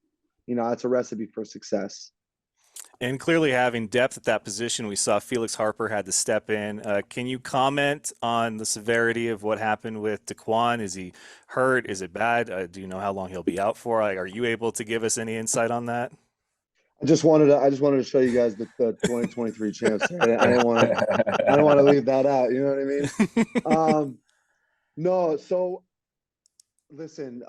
that's a recipe for success. And clearly having depth at that position, we saw Felix Harper had to step in. Can you comment on the severity of what happened with DeQuan? Is he hurt? Is it bad? Do you know how long he'll be out for? Are you able to give us any insight on that? I just wanted to show you guys the 2023 champs. I didn't want to I don't want to leave that out. You know what I mean? No. So listen,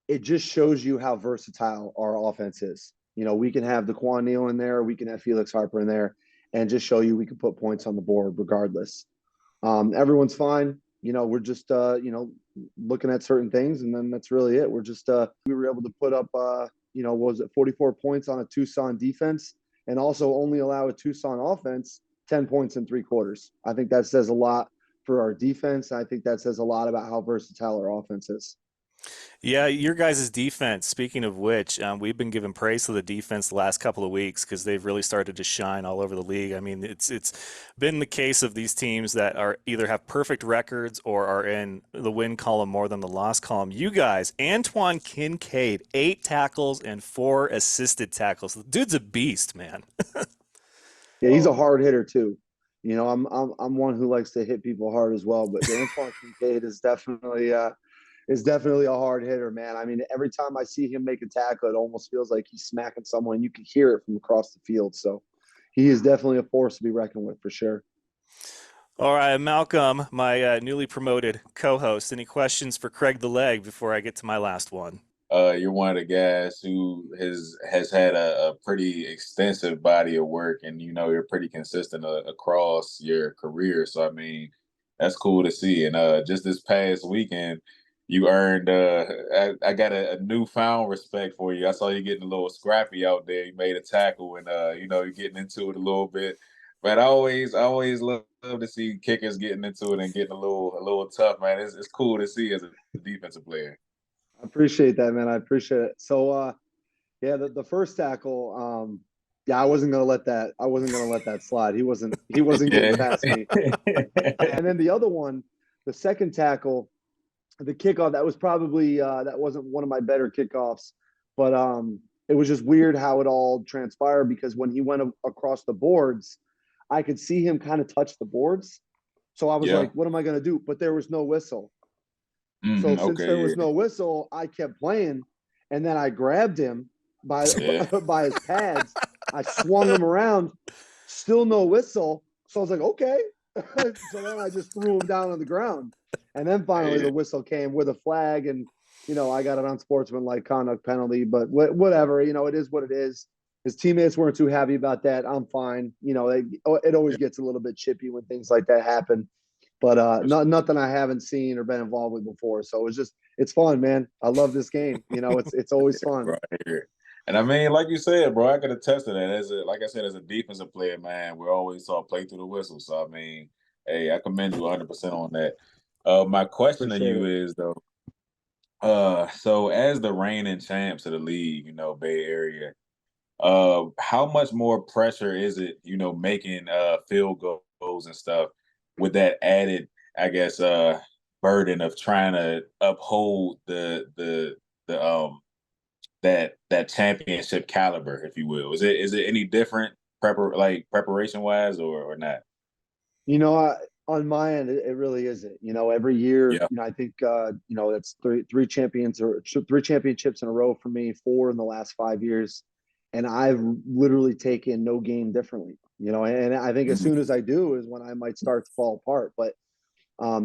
it just shows you how versatile our offense is. We can have the Quan Neal in there, we can have Felix Harper in there, and just show you we can put points on the board regardless. Everyone's fine. We're just looking at certain things, and then that's really it. We're just we were able to put up what was it, 44 points on a Tucson defense, and also only allow a Tucson offense 10 points in 3 quarters. I think that says a lot for our defense. I think that says a lot about how versatile our offense is. Yeah, your guys' defense, speaking of which, we've been giving praise to the defense the last couple of weeks because they've really started to shine all over the league. I mean, it's been the case of these teams that are either have perfect records or are in the win column more than the loss column. You guys, Antoine Kincaid, 8 tackles and 4 assisted tackles. The dude's a beast, man. Yeah, he's a hard hitter too. I'm one who likes to hit people hard as well, but Antoine Kincaid is definitely a hard hitter, man. I mean, every time I see him make a tackle, it almost feels like he's smacking someone. You can hear it from across the field. So he is definitely a force to be reckoned with for sure. All right, Malcolm, my newly promoted co-host. Any questions for Craig the Leg before I get to my last one? You're one of the guys who has had a pretty extensive body of work, and you're pretty consistent across your career. So I mean, that's cool to see. And just this past weekend, you earned. I got a newfound respect for you. I saw you getting a little scrappy out there. You made a tackle, and you're getting into it a little bit. But I always love to see kickers getting into it and getting a little tough, man. It's cool to see as a defensive player. I appreciate that, man. I appreciate it. So, yeah, the first tackle, Yeah, I wasn't gonna let that. I wasn't gonna let that slide. He wasn't. He wasn't getting Yeah. past me. And then the other one, the second tackle, the kickoff, that was probably that wasn't one of my better kickoffs, but it was just weird how it all transpired because when he went across the boards, I could see him kind of touch the boards. So I was Yeah. like, what am I gonna do? But there was no whistle. So Hmm. since Okay. there was Yeah. no whistle, I kept playing, and then I grabbed him by Yeah. by his pads. I swung him around, still no whistle. So I was like, okay. So then I just threw him down on the ground, and then finally Yeah. the whistle came with a flag, and I got an unsportsmanlike conduct penalty. But whatever, it is what it is. His teammates weren't too happy about that. I'm fine. It always gets a little bit chippy when things like that happen, but nothing I haven't seen or been involved with before. So it's fun, man. I love this game. It's always fun. Right here. And I mean, like you said, bro, I could attest to that. Like I said, as a defensive player, man, we're always saw play through the whistle. So I mean, hey, I commend you 100% on that. My question to Appreciate you it. is though, so as the reigning champs of the league, Bay Area, how much more pressure is it, making field goals and stuff with that added, I guess, burden of trying to uphold the that championship caliber, if you will. Is it any different preparation wise or not? On my end, it really isn't. Every year, Yeah. I think it's three champions or three championships in a row for me, four in the last 5 years, and I've literally taken no game differently. And I think as Mhm. soon as I do is when I might start to fall apart. But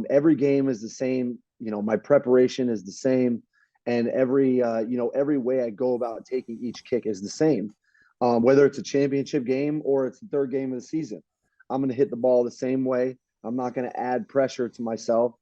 every game is the same. My preparation is the same, and every way I go about taking each kick is the same. Whether it's a championship game or it's the third game of the season, I'm going to hit the ball the same way. I'm not going to add pressure to myself.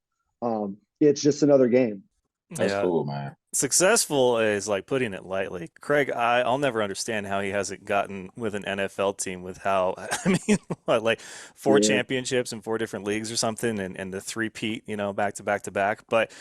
It's just another game. That's Yeah. cool, man. Successful is like putting it lightly. Craig, I'll never understand how he hasn't gotten with an NFL team with how, I mean, what, like four Yeah. championships in four different leagues or something and the three-peat, back to back to back. But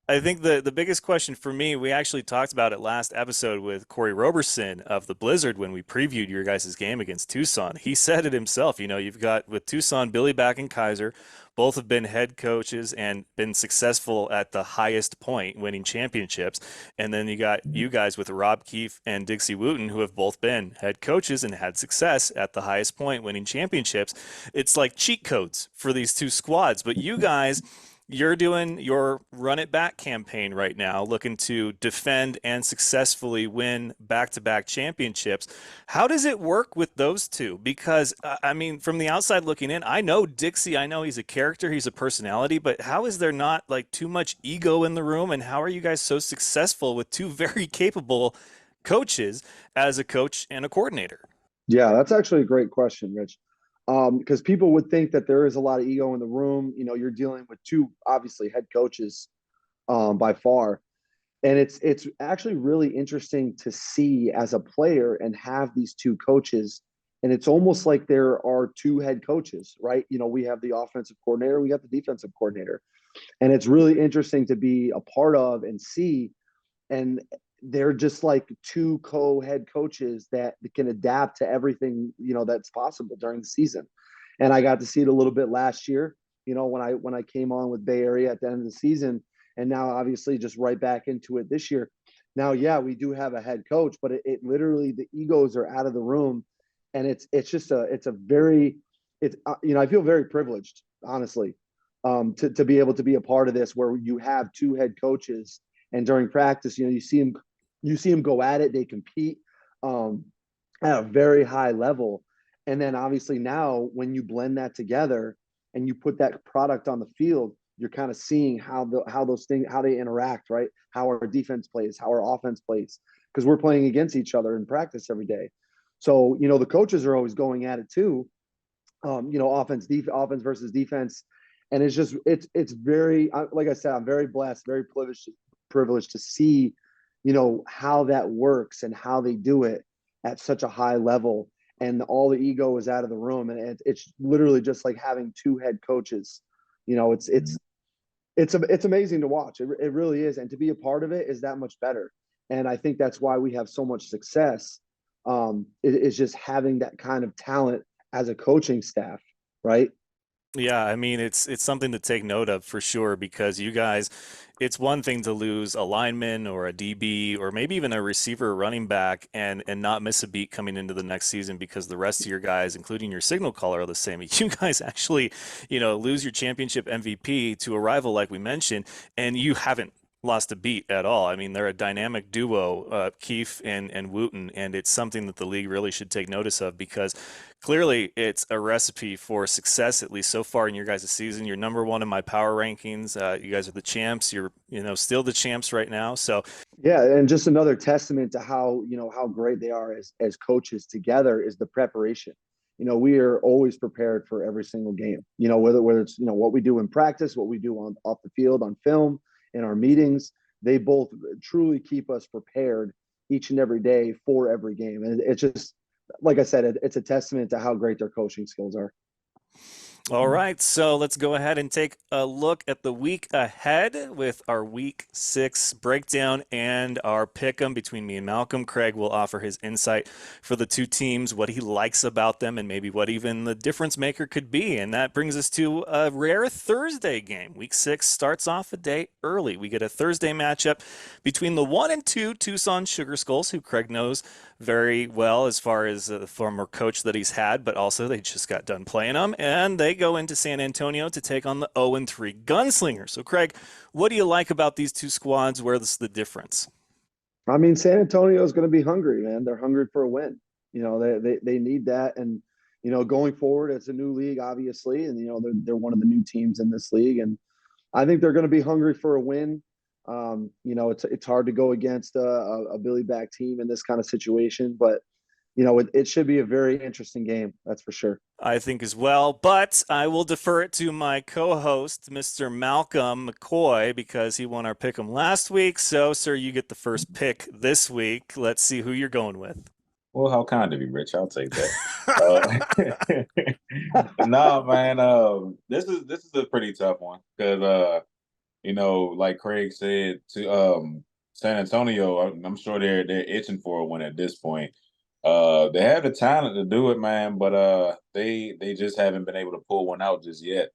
I think the biggest question for me, we actually talked about it last episode with Corey Roberson of the Blizzard when we previewed your guys' game against Tucson. He said it himself. You've got with Tucson, Billy Back and Kaiser, both have been head coaches and been successful at the highest point, winning championships. And then you got you guys with Rob Keefe and Dixie Wooten, who have both been head coaches and had success at the highest point, winning championships. It's like cheat codes for these two squads. But you guys, you're doing your run it back campaign right now, looking to defend and successfully win back to back championships. How does it work with those two? Because, I mean, from the outside looking in, I know Dixie, I know he's a character, he's a personality, but how is there not like too much ego in the room? And how are you guys so successful with two very capable coaches as a coach and a coordinator? Yeah, that's actually a great question, Rich. Because people would think that there is a lot of ego in the room. You're dealing with two obviously head coaches by far. And it's actually really interesting to see as a player and have these two coaches. And it's almost like there are two head coaches, right? We have the offensive coordinator, we got the defensive coordinator. And it's really interesting to be a part of and see. And they're just like two co-head coaches that can adapt to everything, that's possible during the season. And I got to see it a little bit last year, when I came on with Bay Area at the end of the season, and now obviously just right back into it this year. Now, yeah, we do have a head coach, but it literally, the egos are out of the room, and I feel very privileged, honestly, to be able to be a part of this where you have two head coaches, and during practice, you see them go at it. They compete at a very high level, and then obviously now when you blend that together and you put that product on the field, you're kind of seeing how those things, how they interact, right? How our defense plays, how our offense plays, because we're playing against each other in practice every day. So the coaches are always going at it too. Offense versus defense, and it's very, like I said, I'm very blessed, very privileged to see, how that works and how they do it at such a high level, and all the ego is out of the room, and it's literally just like having two head coaches. It's amazing to watch. It really is, and to be a part of it is that much better. And I think that's why we have so much success, is just having that kind of talent as a coaching staff, right? Yeah, I mean it's something to take note of for sure because you guys, it's one thing to lose a lineman or a DB or maybe even a receiver or running back and not miss a beat coming into the next season because the rest of your guys, including your signal caller, are the same. You guys actually, lose your championship MVP to a rival like we mentioned, and you haven't lost a beat at all. I mean, they're a dynamic duo, Keefe and Wooten, and it's something that the league really should take notice of because clearly it's a recipe for success, at least so far in your guys' season. You're number one in my power rankings. You guys are the champs. You're, still the champs right now. So Yeah, and just another testament to how how great they are as coaches together is the preparation. We are always prepared for every single game. Whether it's what we do in practice, what we do on off the field, on film, in our meetings. They both truly keep us prepared each and every day for every game, and it's just like I said, it's a testament to how great their coaching skills are. all right, so let's go ahead and take a look at the week ahead with our week 6 breakdown and our pick 'em between me and Malcolm. Craig will offer his insight for the two teams, what he likes about them, and maybe what even the difference maker could be. And that brings us to a rare Thursday game. Week 6 starts off a day early. We get a Thursday matchup between the 1 and 2 Tucson Sugar Skulls, who Craig knows very well as far as the former coach that he's had, but also they just got done playing them, and they go into San Antonio to take on the 0-3 Gunslingers. So, Craig, what do you like about these two squads? Where's the difference? I mean, San Antonio is going to be hungry, man. They're hungry for a win. They need that, and going forward, it's a new league, obviously, and they're one of the new teams in this league, and I think they're going to be hungry for a win. It's hard to go against a Billy back team in this kind of situation, but it should be a very interesting game. That's for sure. I think as well, but I will defer it to my co-host, Mr. Malcolm McCoy, because he won our pick'em last week. So, sir, you get the first pick this week. Let's see who you're going with. Well, how kind of you, Rich? I'll take that. No, man. This is a pretty tough one because like Craig said, to San Antonio, I'm sure they're itching for a win at this point. They have the talent to do it, man, but they just haven't been able to pull one out just yet.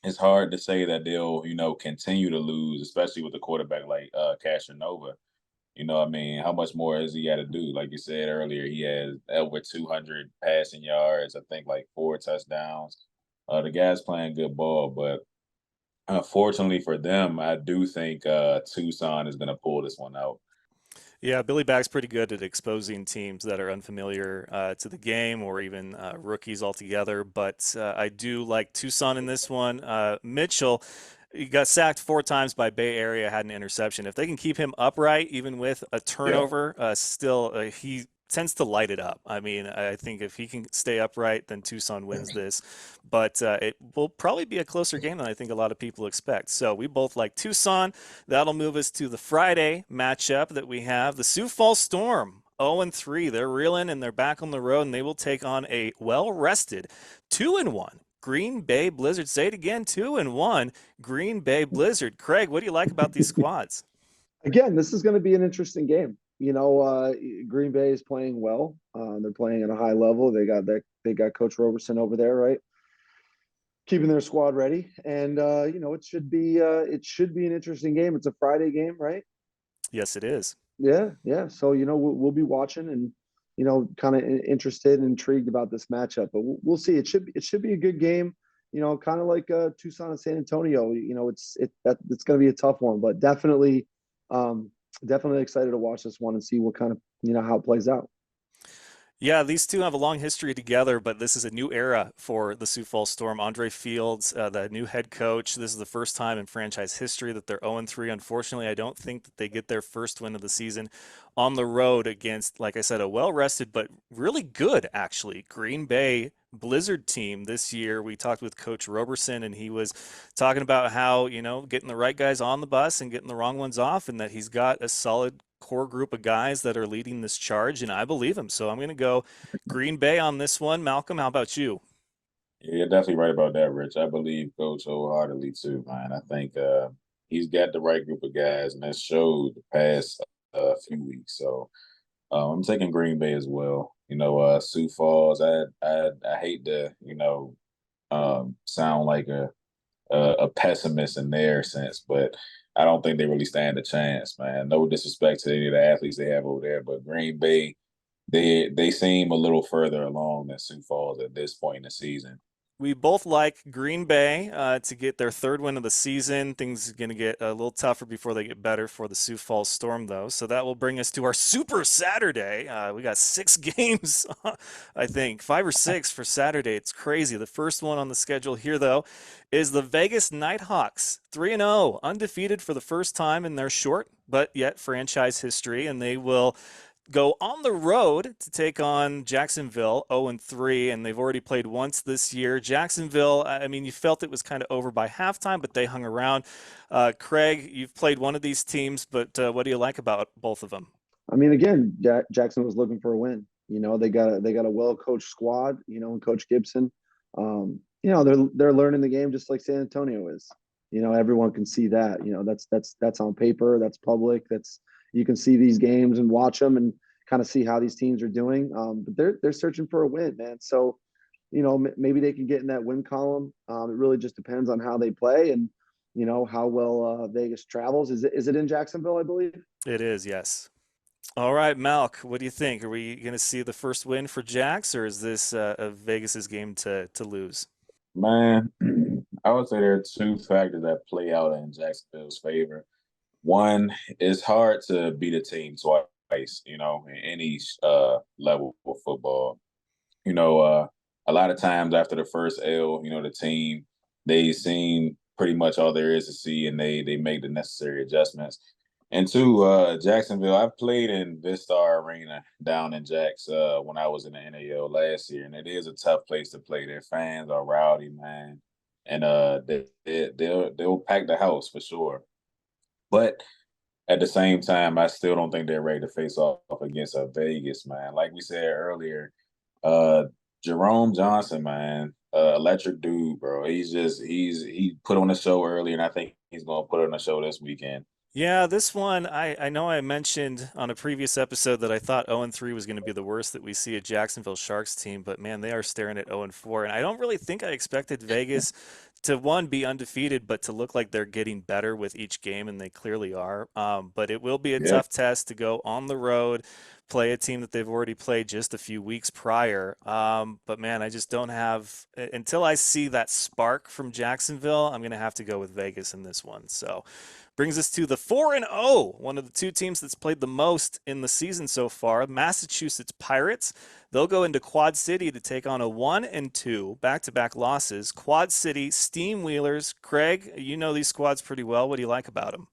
It's hard to say that they'll continue to lose, especially with a quarterback like Cashanova. I mean, how much more has he got to do? Like you said earlier, he has over 200 passing yards, I think like 4 touchdowns. The guy's playing good ball, but unfortunately for them, I do think Tucson is going to pull this one out. Yeah, Billy Back's pretty good at exposing teams that are unfamiliar to the game or even rookies altogether. But I do like Tucson in this one. Mitchell, he got sacked 4 times by Bay Area, had an interception. If they can keep him upright, even with a turnover, still he tends to light it up. I mean, I think if he can stay upright, then Tucson wins this. But it will probably be a closer game than I think a lot of people expect. So we both like Tucson. That'll move us to the Friday matchup that we have. The Sioux Falls Storm, 0-3. They're reeling and they're back on the road, and they will take on a well-rested 2-1 Green Bay Blizzard. Say it again, 2-1 Green Bay Blizzard. Craig, what do you like about these squads? Again, this is going to be an interesting game. Green Bay is playing well. They're playing at a high level. They got Coach Roberson over there, right? Keeping their squad ready, and it should be an interesting game. It's a Friday game, right? Yes, it is. Yeah. So we'll be watching and kind of interested and intrigued about this matchup, but we'll see. It should be a good game. Kind of like Tucson and San Antonio. It's going to be a tough one, but definitely excited to watch this one and see what kind of how it plays out. Yeah, these two have a long history together, but this is a new era for the Sioux Falls Storm. Andre Fields, the new head coach. This is the first time in franchise history that they're 0-3. Unfortunately, I don't think that they get their first win of the season on the road against, like I said, a well-rested but really good, actually, Green Bay Blizzard team this year. We talked with Coach Roberson, and he was talking about how, getting the right guys on the bus and getting the wrong ones off, and that he's got a solid core group of guys that are leading this charge, and I believe him. So I'm going to go Green Bay on this one. Malcolm, how about you? Yeah, you're definitely right about that, Rich. I believe Coach wholeheartedly too, man. I think he's got the right group of guys, and that showed the past few weeks. So I'm taking Green Bay as well. Sioux Falls. I hate to sound like a pessimist in their sense, but I don't think they really stand a chance, man. No disrespect to any of the athletes they have over there, but Green Bay, they seem a little further along than Sioux Falls at this point in the season. We both like Green Bay to get their third win of the season. Things are going to get a little tougher before they get better for the Sioux Falls Storm, though. So that will bring us to our Super Saturday. We got 6 games, I think, 5 or 6 for Saturday. It's crazy. The first one on the schedule here, though, is the Vegas Nighthawks, 3-0, undefeated for the first time in their short but yet franchise history, and they will go on the road to take on Jacksonville, 0-3, and they've already played once this year. Jacksonville, I mean, you felt it was kind of over by halftime, but they hung around. Craig, you've played one of these teams, but what do you like about both of them? I mean, again, Jackson was looking for a win. They got a well coached squad. And Coach Gibson. They're learning the game just like San Antonio is. Everyone can see that. That's on paper. That's public. That's you can see these games and watch them and kind of see how these teams are doing. But they're searching for a win, man. So maybe they can get in that win column. It really just depends on how they play and how well Vegas travels. Is it in Jacksonville, I believe? It is, yes. All right, Malk, what do you think? Are we going to see the first win for Jax, or is this Vegas's game to lose? Man, I would say there are two factors that play out in Jacksonville's favor. One, it's hard to beat a team twice, in any level of football. A lot of times after the first L, the team, they seen pretty much all there is to see, and they make the necessary adjustments. And two, Jacksonville, I've played in Vistar Arena down in Jax when I was in the NAL last year, and it is a tough place to play. Their fans are rowdy, man, and they'll pack the house for sure. But at the same time, I still don't think they're ready to face off against Vegas, man. Like we said earlier, uh, Jerome Johnson, man, electric dude, bro. He put on a show earlier, and I think he's gonna put on a show this weekend. Yeah, this one, I know I mentioned on a previous episode that I thought 0-3 was going to be the worst that we see a Jacksonville Sharks team, but man, they are staring at 0-4. And I don't really think I expected Vegas to, one, be undefeated, but to look like they're getting better with each game, and they clearly are. But it will be a Yeah. tough test to go on the road, play a team that they've already played just a few weeks prior. But man, I just don't have, until I see that spark from Jacksonville, I'm going to have to go with Vegas in this one. So. Brings us to the 4-0, one of the two teams that's played the most in the season so far, Massachusetts Pirates. They'll go into Quad City to take on a 1-2 back-to-back losses. Quad City Steam Wheelers. Craig, you know these squads pretty well. What do you like about them?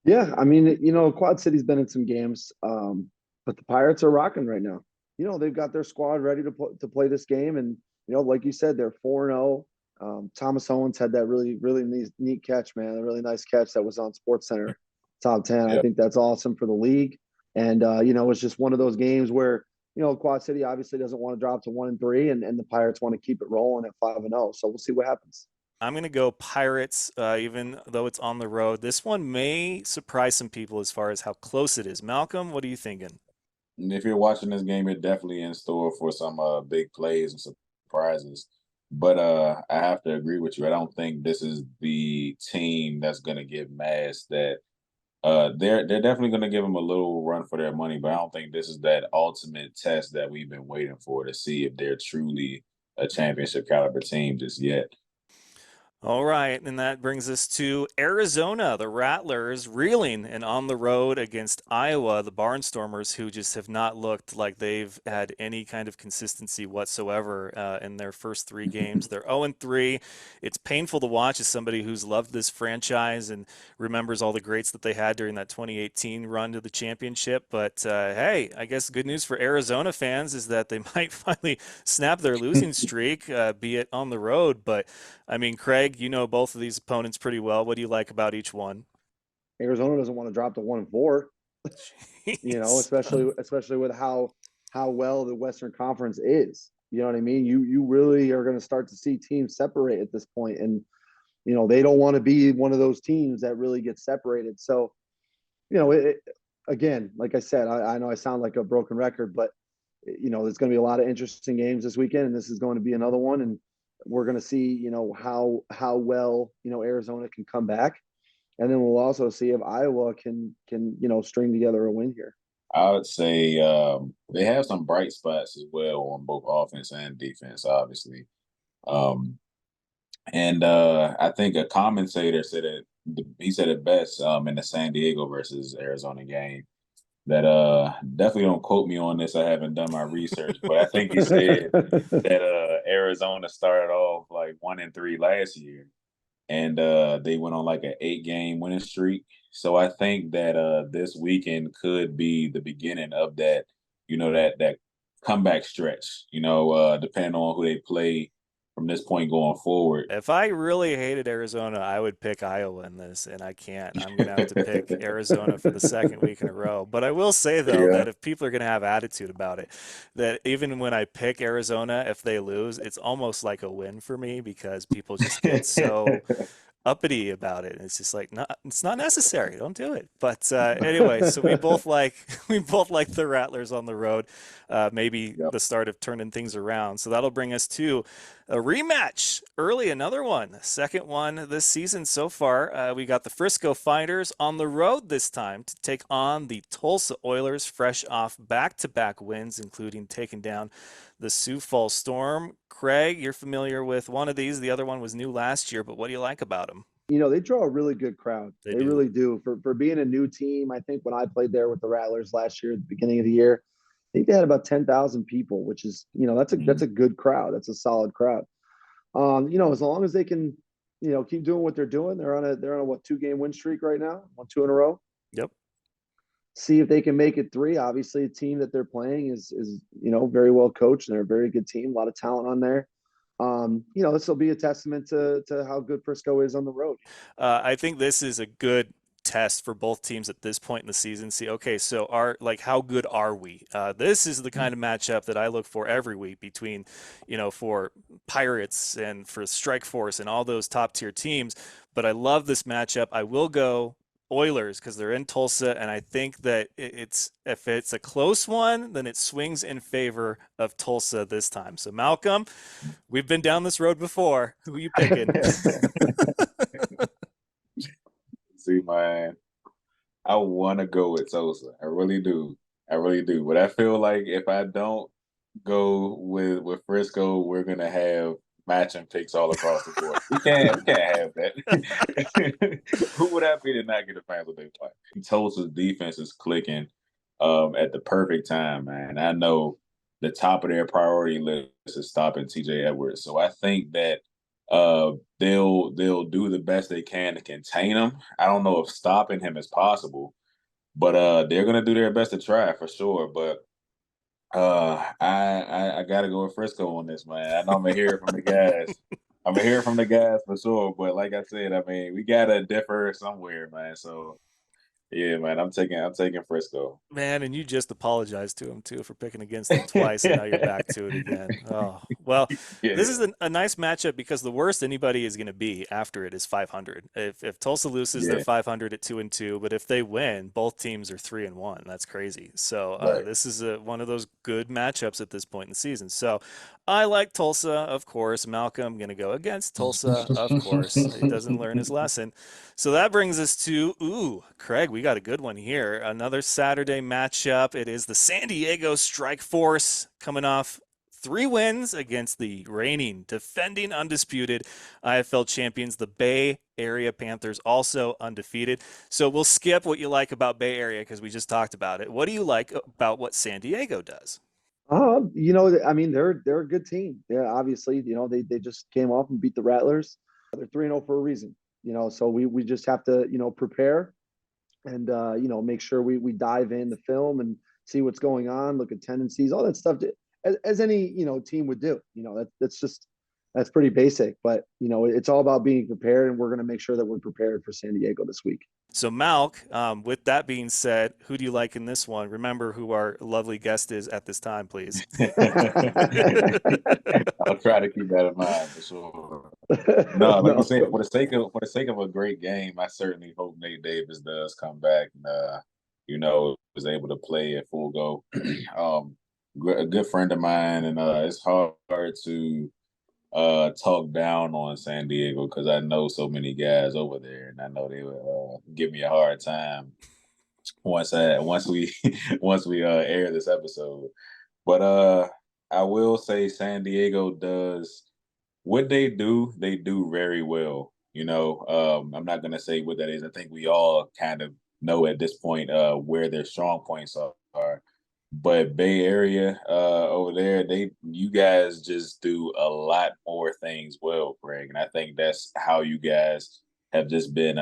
Yeah, I mean, Quad City's been in some games, but the Pirates are rocking right now. They've got their squad ready to play this game, and like you said, they're 4-0. Thomas Owens had that really really neat catch, man, a really nice catch that was on Sports Center top 10. I Yep. think that's awesome for the league, and it's just one of those games where Quad City obviously doesn't want to drop to 1-3, and the Pirates want to keep it rolling at 5-0. So we'll see what happens. I'm going to go Pirates, even though it's on the road. This one may surprise some people as far as how close it is. Malcolm, what are you thinking? And if you're watching this game, you're definitely in store for some big plays and surprises. But I have to agree with you. I don't think this is the team that's going to give Mass that. They're definitely going to give them a little run for their money, but I don't think this is that ultimate test that we've been waiting for to see if they're truly a championship caliber team just yet. All right, and that brings us to Arizona, the Rattlers reeling and on the road against Iowa, the Barnstormers, who just have not looked like they've had any kind of consistency whatsoever in their first 3 games. They're 0-3. It's painful to watch as somebody who's loved this franchise and remembers all the greats that they had during that 2018 run to the championship. But hey, I guess good news for Arizona fans is that they might finally snap their losing streak, be it on the road. But I mean, Craig, you know both of these opponents pretty well. What do you like about each one? Arizona doesn't want to drop to 1-4. Jeez. Especially with how well the Western Conference is. You know what I mean? You really are going to start to see teams separate at this point, and they don't want to be one of those teams that really gets separated. So, you know, it, again, like I said, I know I sound like a broken record, but there's going to be a lot of interesting games this weekend, and this is going to be another one. And we're going to see, how well, Arizona can come back, and then we'll also see if Iowa can string together a win here. I would say they have some bright spots as well on both offense and defense, obviously. And I think a commentator said it. He said it best in the San Diego versus Arizona game. That definitely don't quote me on this. I haven't done my research, but I think he said that Arizona started off like 1-3 last year, and they went on like an 8-game winning streak. So I think that this weekend could be the beginning of that, that comeback stretch. Depending on who they play from this point going forward. If I really hated Arizona, I would pick Iowa in this, and I can't. I'm going to have to pick Arizona for the second week in a row. But I will say, though, Yeah. that if people are going to have attitude about it, that even when I pick Arizona, if they lose, it's almost like a win for me because people just get so uppity about it. It's just like, it's not necessary. Don't do it. But anyway, so we both like the Rattlers on the road. Maybe Yep. the start of turning things around. So that'll bring us to a rematch early, another one, second one this season so far. We got the Frisco Fighters on the road this time to take on the Tulsa Oilers, fresh off back-to-back wins, including taking down the Sioux Falls Storm. Craig, you're familiar with one of these. The other one was new last year, but what do you like about them? They draw a really good crowd. They They do. really do. For being a new team, I think when I played there with the Rattlers last year at the beginning of the year, I think they had about 10,000 people, which is, that's a good crowd. That's a solid crowd. As long as they can, keep doing what they're doing, they're on a what 2-game win streak right now, 2 in a row. Yep. See if they can make it 3. Obviously, a team that they're playing is very well coached, and they're a very good team, a lot of talent on there. This will be a testament to how good Frisco is on the road. I think this is a good test for both teams at this point in the season. See, okay, so how good are we? This is the kind of matchup that I look for every week between, for Pirates and for Strike Force and all those top tier teams. But I love this matchup. I will go Oilers because they're in Tulsa, and I think that if it's a close one, then it swings in favor of Tulsa this time. So Malcolm, we've been down this road before. Who are you picking? See, man, I want to go with Tulsa. I really do. I really do. But I feel like if I don't go with Frisco, we're gonna have matching picks all across the board. We can't have that. Who would I be to not get a fans what they play? Tulsa's defense is clicking at the perfect time, man. I know the top of their priority list is stopping TJ Edwards. So I think that they'll do the best they can to contain him. I don't know if stopping him is possible, but they're gonna do their best to try for sure. But I gotta go with Frisco on this, man. I know I'm gonna hear it from the guys. I'm gonna hear it from the guys for sure. But like I said, I mean, we gotta differ somewhere, man. So yeah, man, I'm taking Frisco. Man, and you just apologized to him too for picking against them twice, and now you're back to it again. Oh, well, Yeah, this is a nice matchup because the worst anybody is going to be after it is 500. If Tulsa loses, they're yeah, 500 at 2-2, but if they win, both teams are 3-1. That's crazy. So right. this is one of those good matchups at this point in the season. So I like Tulsa, of course. Malcolm going to go against Tulsa, of course. He doesn't learn his lesson. So that brings us to, Craig, we got a good one here. Another Saturday matchup. It is the San Diego Strike Force coming off 3 wins against the reigning, defending, undisputed IFL champions, the Bay Area Panthers, also undefeated. So we'll skip what you like about Bay Area because we just talked about it. What do you like about what San Diego does? I mean, they're a good team. Yeah, obviously, they just came off and beat the Rattlers. They're 3-0 for a reason. So we just have to prepare and make sure we dive in the film and see what's going on, look at tendencies, all that stuff, as any team would do. That's pretty basic, but it's all about being prepared, and we're going to make sure that we're prepared for San Diego this week. So, Malk, with that being said, who do you like in this one? Remember who our lovely guest is at this time, please. I'll try to keep that in mind for sure. No, like you said, for the sake of a great game, I certainly hope Nate Davis does come back. And was able to play at full go. A good friend of mine, and it's hard to talk down on San Diego because I know so many guys over there, and I know they would give me a hard time once we once we air this episode. But I will say San Diego does what they do very well. I'm not gonna say what that is. I think we all kind of know at this point where their strong points are. But Bay Area over there, you guys just do a lot more things well, Greg. And I think that's how you guys have just been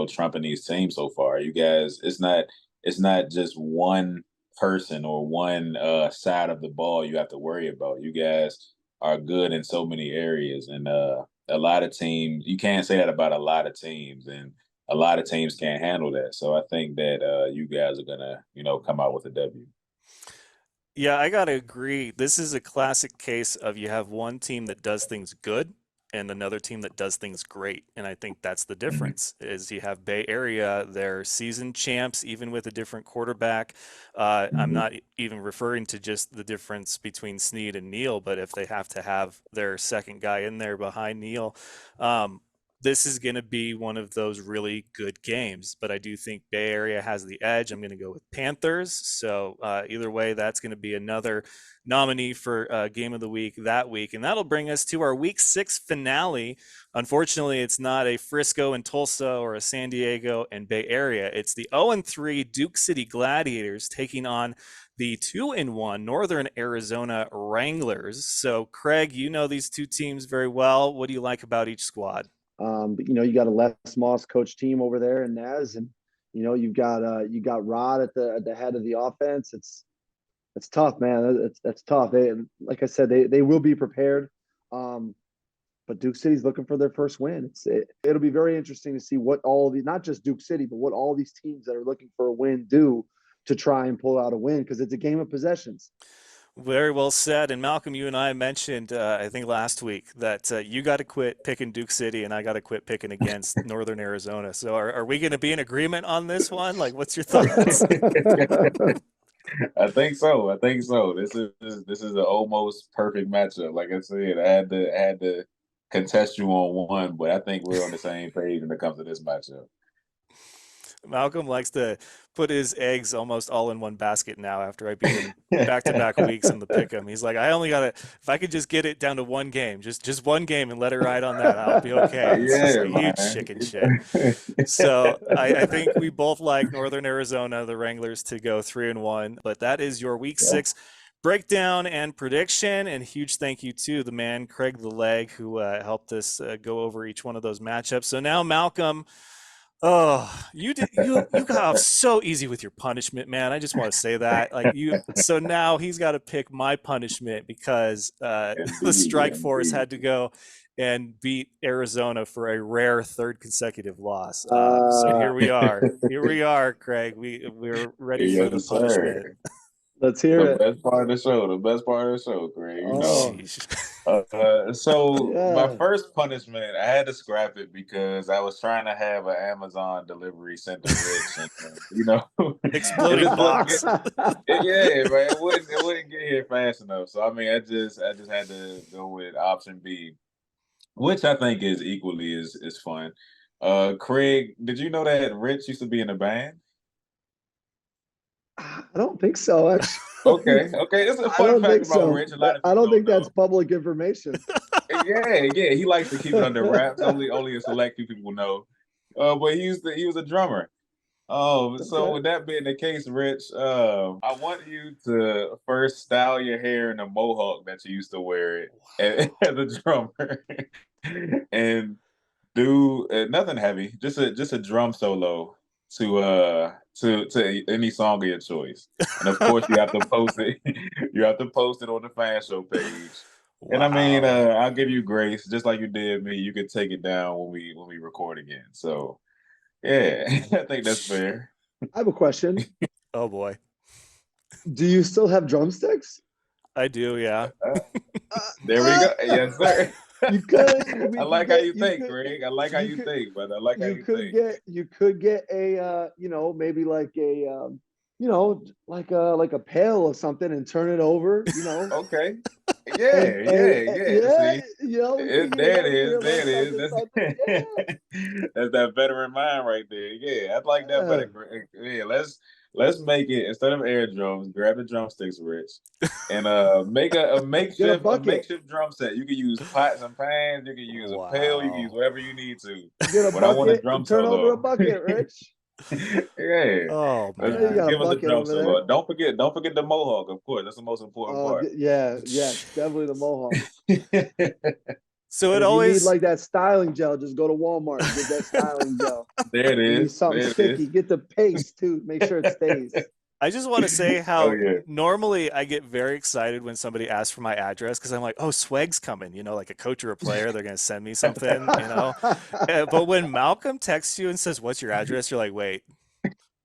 trumping these teams so far. You guys, it's not just one person or one side of the ball you have to worry about. You guys are good in so many areas, and a lot of teams, you can't say that about a lot of teams, and a lot of teams can't handle that. So I think that you guys are gonna, come out with a W. Yeah, I gotta agree. This is a classic case of you have one team that does things good and another team that does things great. And I think that's the Mhm. difference is you have Bay Area, they're season champs, even with a different quarterback. I'm Mhm. not even referring to just the difference between Snead and Neal, but if they have to have their second guy in there behind Neal, um, this is going to be one of those really good games, but I do think Bay Area has the edge. I'm going to go with Panthers. So either way, that's going to be another nominee for Game of the Week that week. And that'll bring us to our Week 6 finale. Unfortunately, it's not a Frisco and Tulsa or a San Diego and Bay Area. It's the 0-3 Duke City Gladiators taking on the 2-1 Northern Arizona Wranglers. So, Craig, you know these two teams very well. What do you like about each squad? But you got a Les Moss coach team over there in Naz, and you got Rod at the head of the offense. It's tough, man. That's tough. They, like I said, they will be prepared. Um, but Duke City's looking for their first win. It'll be very interesting to see what all of these, not just Duke City, but what all these teams that are looking for a win do to try and pull out a win, because it's a game of possessions. Very well said. And Malcolm, you and I mentioned, I think last week, that you got to quit picking Duke City and I got to quit picking against Northern Arizona. So are we going to be in agreement on this one? Like, what's your thoughts? I think so. I think so. This is an almost perfect matchup. Like I said, I had to contest you on one, but I think we're on the same page when it comes to this matchup. Malcolm likes to put his eggs almost all in one basket now after I beat him back-to-back weeks in the pick 'em. He's like, I only got to, if I could just get it down to one game, just one game and let it ride on that, I'll be okay. It's just Yeah, a huge man. chicken shit. So I think we both like Northern Arizona, the Wranglers, to go 3-1. But that is your Week Yeah. 6 breakdown and prediction. And huge thank you to the man Craig the Leg who helped us go over each one of those matchups. So now Malcolm. Oh, you got off so easy with your punishment, man. I just want to say that. Like you so now he's got to pick my punishment because the Indeed, Strike Force indeed. had to go and beat Arizona for a rare third consecutive loss. So uh, here we are. Here we are, Craig. We're ready for the Yes, punishment. sir. let's hear The it. best part of the show. The best part of the show, Greg. Oh, Jeez. So my yeah. first punishment, I had to scrap it because I was trying to have an Amazon delivery sent to Rich, and it Exploding just wasn't box. getting. Yeah, man, it wouldn't get here fast enough. So I mean, I just had to go with option B, which I think is equally is fun. Craig, did you know that Rich used to be in a band? I don't think so, actually. Okay, okay, it's a I fun don't fact think about so. Rich. A lot of I people don't don't think that's know. public information. Yeah, yeah, he likes to keep it under wraps. Only a select few people know. But he was a drummer. So Okay. with that being the case, Rich, I want you to first style your hair in a mohawk that you used to wear it as a drummer, and do nothing heavy, just a drum solo to any song of your choice. And of course, you have to post it. You have to post it on the fan show page. And I mean, Wow. I'll give you grace, just like you did me. You could take it down when we record again. So yeah, I think that's fair. I have a question. Oh boy. Do you still have drumsticks? I do, yeah. Uh, Uh, there we uh, go. Yes, sir. You could. I We could like how get. you You think, could. Greg. I like how You you could. think, brother. I like how You you could think. get. You could get a. Maybe like a. Like a pail of something and turn it over. Okay. And Yeah. yeah, See, we could get there it healthier, is. a There little it is. something, something. Yeah. That's that veteran mind right there. Yeah, I like that Yeah. better. Yeah, let's make it instead of air drums. Grab the drumsticks, Rich, and make a Get a makeshift bucket. drum set. You can use pots and pans. You can use a pail. You can use Wow. whatever you need to. Get a But I want a bucket drum and turn over a solo. bucket, Rich. Yeah, Oh I know you man. got a give us a bucket drum over there. solo. Don't forget the mohawk. Of course, that's the most important Oh, part. yeah, yes, definitely the mohawk. So And it if you need always like that styling gel, just go to Walmart and get that styling gel. There it You need is. something There it sticky. is. Get the paste too. Make sure it stays. I just want to say Oh how yeah. normally I get very excited when somebody asks for my address because I'm like, oh, swag's coming, like a coach or a player, they're going to send me something. But when Malcolm texts you and says, what's your address? You're like, wait,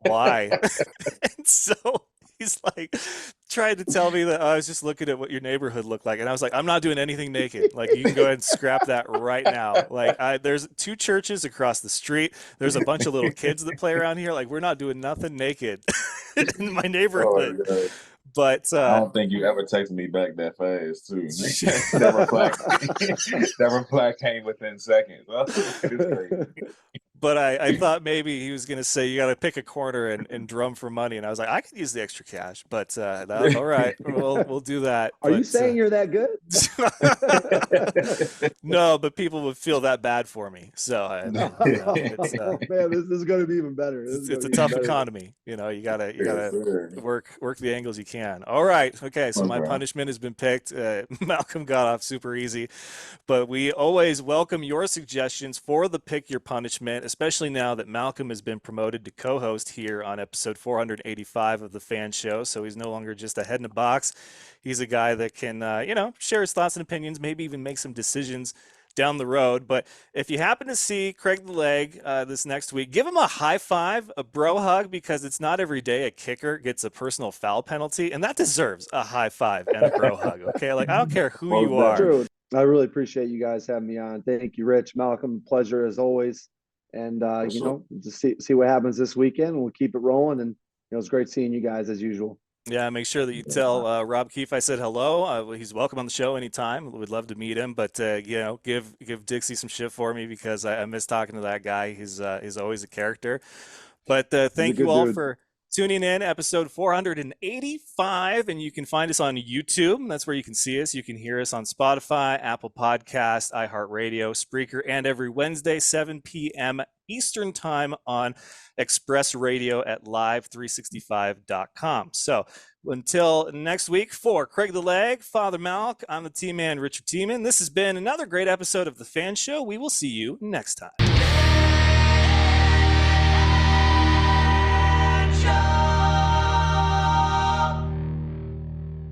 why? And so he's like trying to tell me that I was just looking at what your neighborhood looked like. And I was like, I'm not doing anything naked. Like, you can go ahead and scrap that right now. Like, there's 2 churches across the street. There's a bunch of little kids that play around here. Like, we're not doing nothing naked in my Oh neighborhood. my God. But I don't think you ever texted me back that fast, too. That reply, that reply came within seconds. It's crazy. but I thought maybe he was going to say you got to pick a corner and drum for money, and I was like, I could use the extra cash, but all right, we'll do that. Are you But saying you're that good? no, but people would feel that bad for me. So it's Oh man, this is going to be even better. This is going it's to a be even tough better. economy. You gotta Yes, sir. work the angles you can. All right, okay. So my Okay. punishment has been picked. Malcolm got off super easy. But we always welcome your suggestions for the Pick Your Punishment, especially now that Malcolm has been promoted to co-host here on episode 485 of the Fan Show. So he's no longer just a head in a box. He's a guy that can, share his thoughts and opinions, maybe even make some decisions down the road. But if you happen to see Craig the Leg this next week, give him a high five, a bro hug, because it's not every day a kicker gets a personal foul penalty, and that deserves a high five and a bro hug. Okay, like I don't care who Most you are. True. I really appreciate you guys having me on. Thank you, Rich, Malcolm. Pleasure as always. And just see what happens this weekend. We'll keep it rolling. And it's great seeing you guys as usual. Yeah, make sure that you tell Rob Keefe I said hello. He's welcome on the show anytime. We'd love to meet him, but give Dixie some shit for me because I miss talking to that guy. He's always a character. But thank you all dude. for tuning in, episode 485, and you can find us on YouTube. That's where you can see us. You can hear us on Spotify, Apple Podcast, iHeartRadio, Spreaker, and every Wednesday, 7 p.m. Eastern Time on Express Radio at live365.com. So until next week, for Craig the Leg, Father Malk, I'm the team man, Richard Tiemann. This has been another great episode of The Fan Show. We will see you next time.